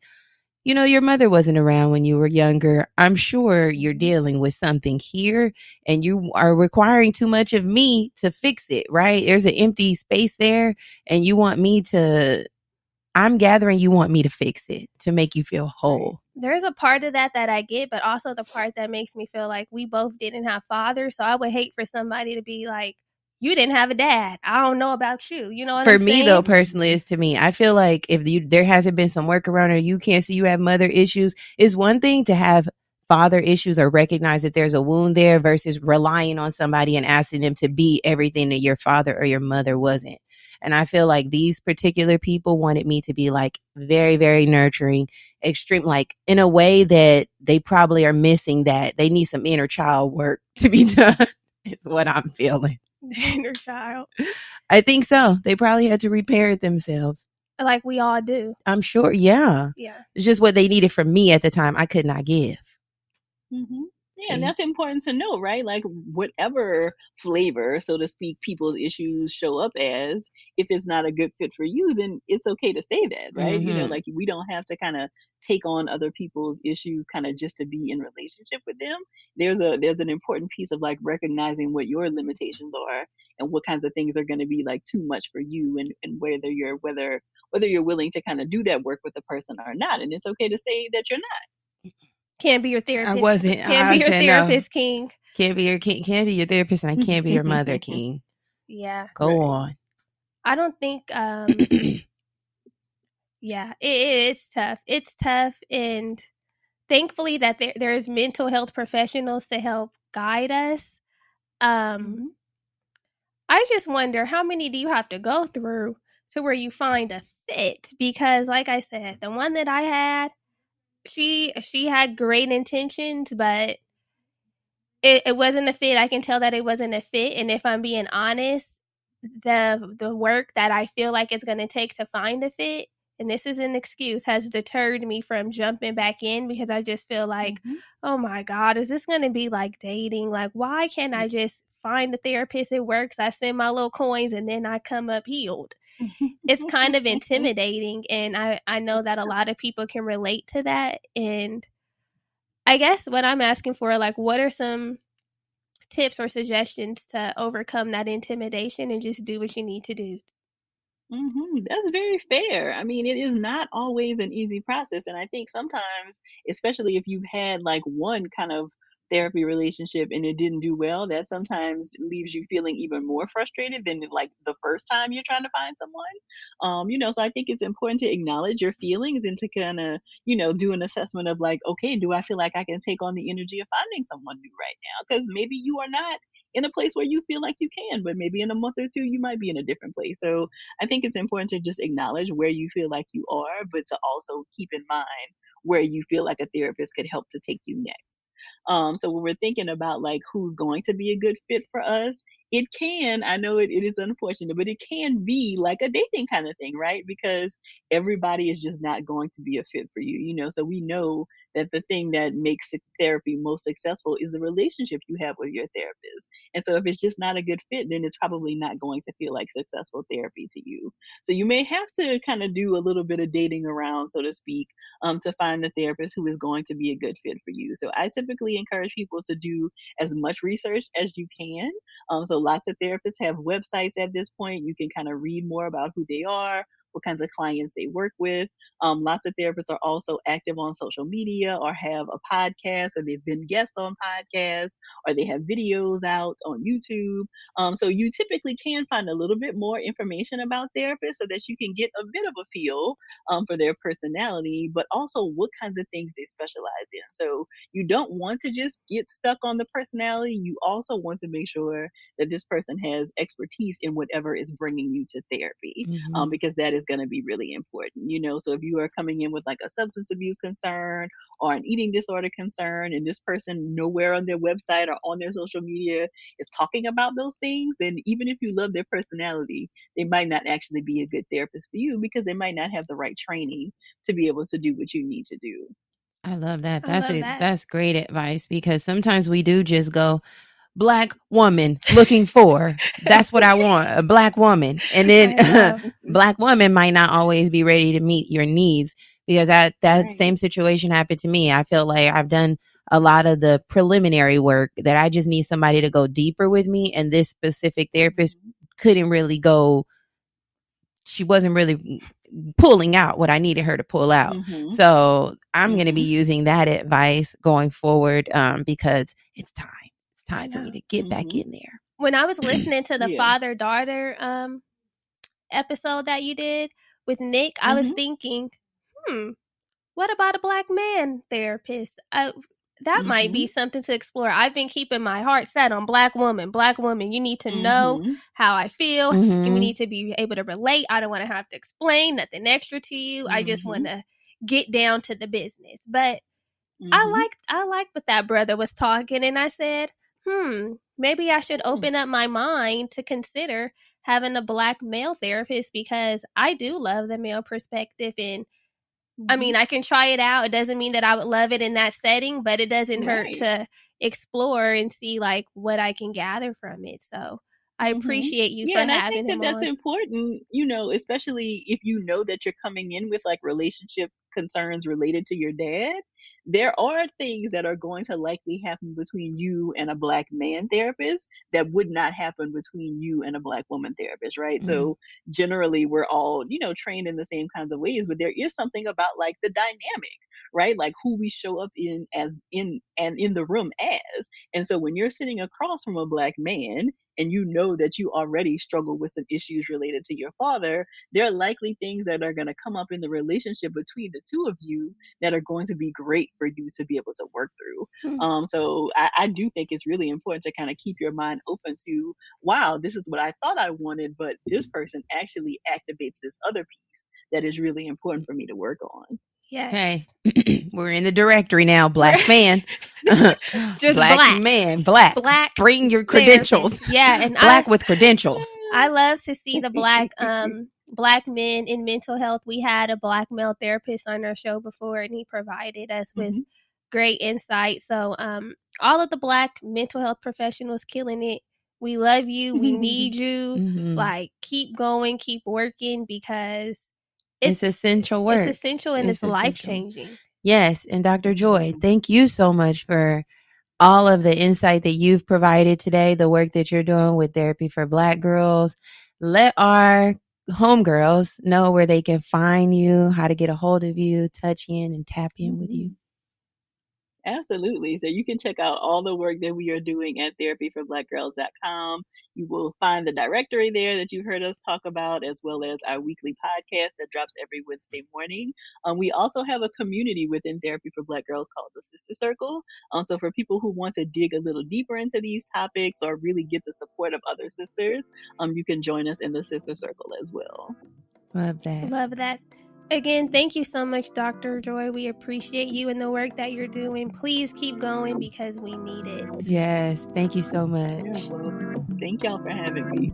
S3: your mother wasn't around when you were younger. I'm sure you're dealing with something here and you are requiring too much of me to fix it, right? There's an empty space there and you want me to, I'm gathering you want me to fix it to make you feel whole.
S4: There's a part of that I get, but also the part that makes me feel like we both didn't have fathers. So I would hate for somebody to be like, you didn't have a dad. I don't know about you. You know what I'm saying?
S3: For me, though, personally, is to me, I feel like if there hasn't been some workaround or you can't see you have mother issues, it's one thing to have father issues or recognize that there's a wound there versus relying on somebody and asking them to be everything that your father or your mother wasn't. And I feel like these particular people wanted me to be like very, very nurturing, extreme, like in a way that they probably are missing, that they need some inner child work to be done. Is what I'm feeling.
S4: Inner child.
S3: I think so. They probably had to repair it themselves.
S4: Like we all do.
S3: I'm sure. Yeah.
S4: Yeah.
S3: It's just what they needed from me at the time. I could not give.
S5: Yeah, and that's important to know, right? Like whatever flavor, so to speak, people's issues show up as, if it's not a good fit for you, then it's okay to say that, right? Like we don't have to kind of take on other people's issues kind of just to be in relationship with them. There's an important piece of like recognizing what your limitations are and what kinds of things are going to be like too much for you, and whether you're willing to kind of do that work with the person or not. And it's okay to say that you're not.
S4: Can't be your therapist.
S3: I wasn't.
S4: Can't be your therapist, no. King.
S3: Can't be your therapist, and I can't be your mother, King.
S4: Yeah.
S3: Go on.
S4: I don't think Yeah, it's tough. It's tough, and thankfully that there's mental health professionals to help guide us.
S5: Mm-hmm.
S4: I just wonder, how many do you have to go through to where you find a fit? Because like I said, the one that I had, she had great intentions, but it wasn't a fit. I can tell that it wasn't a fit. And if I'm being honest, the work that I feel like it's going to take to find a fit, and this is an excuse, has deterred me from jumping back in, because I just feel like,
S5: Mm-hmm.
S4: oh my God, is this going to be like dating? Like, why can't I just find a therapist that works? I send my little coins and then I come up healed. It's kind of intimidating. And I know that a lot of people can relate to that. And I guess what I'm asking for, like, what are some tips or suggestions to overcome that intimidation and just do what you need to do?
S5: That's very fair. I mean, it is not always an easy process. And I think sometimes, especially if you've had like one kind of therapy relationship and it didn't do well, that sometimes leaves you feeling even more frustrated than like the first time you're trying to find someone. So I think it's important to acknowledge your feelings and to kind of, do an assessment of like, okay, do I feel like I can take on the energy of finding someone new right now? Because maybe you are not in a place where you feel like you can, but maybe in a month or two, you might be in a different place. So I think it's important to just acknowledge where you feel like you are, but to also keep in mind where you feel like a therapist could help to take you next. So when we're thinking about like who's going to be a good fit for us, it can, I know it is unfortunate, but it can be like a dating kind of thing, right? Because everybody is just not going to be a fit for you. So we know that the thing that makes therapy most successful is the relationship you have with your therapist. And so if it's just not a good fit, then it's probably not going to feel like successful therapy to you. So you may have to kind of do a little bit of dating around, so to speak, to find the therapist who is going to be a good fit for you. So I typically encourage people to do as much research as you can. So lots of therapists have websites at this point. You can kind of read more about who they are, what kinds of clients they work with. Lots of therapists are also active on social media or have a podcast, or they've been guests on podcasts, or they have videos out on YouTube. So you typically can find a little bit more information about therapists so that you can get a bit of a feel for their personality, but also what kinds of things they specialize in. So you don't want to just get stuck on the personality. You also want to make sure that this person has expertise in whatever is bringing you to therapy,
S3: Mm-hmm.
S5: because that is going to be really important. So if you are coming in with like a substance abuse concern or an eating disorder concern, and this person nowhere on their website or on their social media is talking about those things, then even if you love their personality, they might not actually be a good therapist for you because they might not have the right training to be able to do what you need to do.
S3: I love that.
S4: I love that.
S3: That's great advice, because sometimes we do just go, Black woman looking for, that's what I want, a Black woman. And
S4: I
S3: then
S4: know.
S3: Black woman might not always be ready to meet your needs, because that
S5: Right.
S3: same situation happened to me. I feel like I've done a lot of the preliminary work, that I just need somebody to go deeper with me. And this specific therapist couldn't really go, she wasn't really pulling out what I needed her to pull out.
S5: Mm-hmm.
S3: So I'm going to be
S5: Mm-hmm.
S3: using that advice going forward, because it's time. It's
S4: I
S3: time for me
S4: know.
S3: to get back
S5: Mm-hmm.
S3: in there.
S4: When I was listening to the
S5: Yeah.
S4: father-daughter episode that you did with Nick, I was
S5: Mm-hmm.
S4: thinking, what about a Black man therapist? That might
S5: Mm-hmm.
S4: be something to explore. I've been keeping my heart set on Black woman. Black woman, you need to know
S5: Mm-hmm.
S4: how I feel. You
S3: Mm-hmm.
S4: need to be able to relate. I don't want to have to explain nothing extra to you. I just
S5: Mm-hmm.
S4: want to get down to the business. But
S5: Mm-hmm.
S4: I liked what that brother was talking, and I said, maybe I should
S5: Mm-hmm.
S4: open up my mind to consider having a Black male therapist, because I do love the male perspective. And I mean, I can try it out. It doesn't mean that I would love it in that setting, but it doesn't hurt
S5: Right.
S4: to explore and see like what I can gather from it. So I
S5: Mhm.
S4: appreciate you
S5: Yeah,
S4: for
S5: and I think
S4: having
S5: that
S4: him
S5: that's
S4: on.
S5: important, especially if you know that you're coming in with like relationship concerns related to your dad. there are things that are going to likely happen between you and a Black man therapist that would not happen between you and a Black woman therapist, right? So generally we're all, trained in the same kinds of ways, but there is something about like the dynamic, right? Like who we show up in the room as. And so when you're sitting across from a Black man and you know that you already struggle with some issues related to your father, there are likely things that are going to come up in the relationship between the two of you that are going to be great for you to be able to work through. So I do think it's really important to kind of keep your mind open to, wow, this is what I thought I wanted, but this person actually activates this other piece that is really important for me to work on.
S4: Yes.
S3: Okay. We're in the directory now. Black man.
S4: Just
S3: black man. Black. Bring your credentials.
S4: Therapist. Yeah. And
S3: Black with credentials.
S4: I love to see the Black men in mental health. We had a Black male therapist on our show before, and he provided us with great insight. So all of the Black mental health professionals killing it. We love you. We need you. Like, keep going, keep working, because it's essential work. It's essential, and it's life-changing.
S3: Yes. And Dr. Joy, thank you so much for all of the insight that you've provided today, the work that you're doing with Therapy for Black Girls. Let our homegirls know where they can find you, how to get a hold of you, touch in and tap in with you.
S5: Absolutely. So you can check out all the work that we are doing at therapyforblackgirls.com. You will find the directory there that you heard us talk about, as well as our weekly podcast that drops every Wednesday morning. We also have a community within Therapy for Black Girls called the Sister Circle. So for people who want to dig a little deeper into these topics or really get the support of other sisters, you can join us in the Sister Circle as well.
S3: Love that.
S4: Love that. Again, thank you so much, Dr. Joy. We appreciate you and the work that you're doing. Please keep going because we need it.
S3: Yes. Thank you so much.
S5: Yeah, well, thank y'all for having me.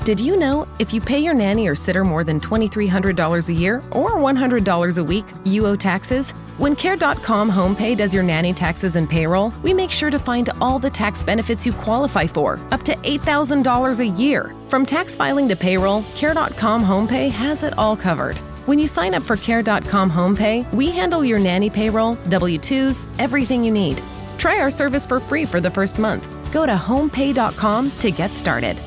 S6: Did you know if you pay your nanny or sitter more than $2,300 a year or $100 a week, you owe taxes? When Care.com HomePay does your nanny taxes and payroll, we make sure to find all the tax benefits you qualify for, up to $8,000 a year. From tax filing to payroll, Care.com HomePay has it all covered. When you sign up for Care.com HomePay, we handle your nanny payroll, W-2s, everything you need. Try our service for free for the first month. Go to homepay.com to get started.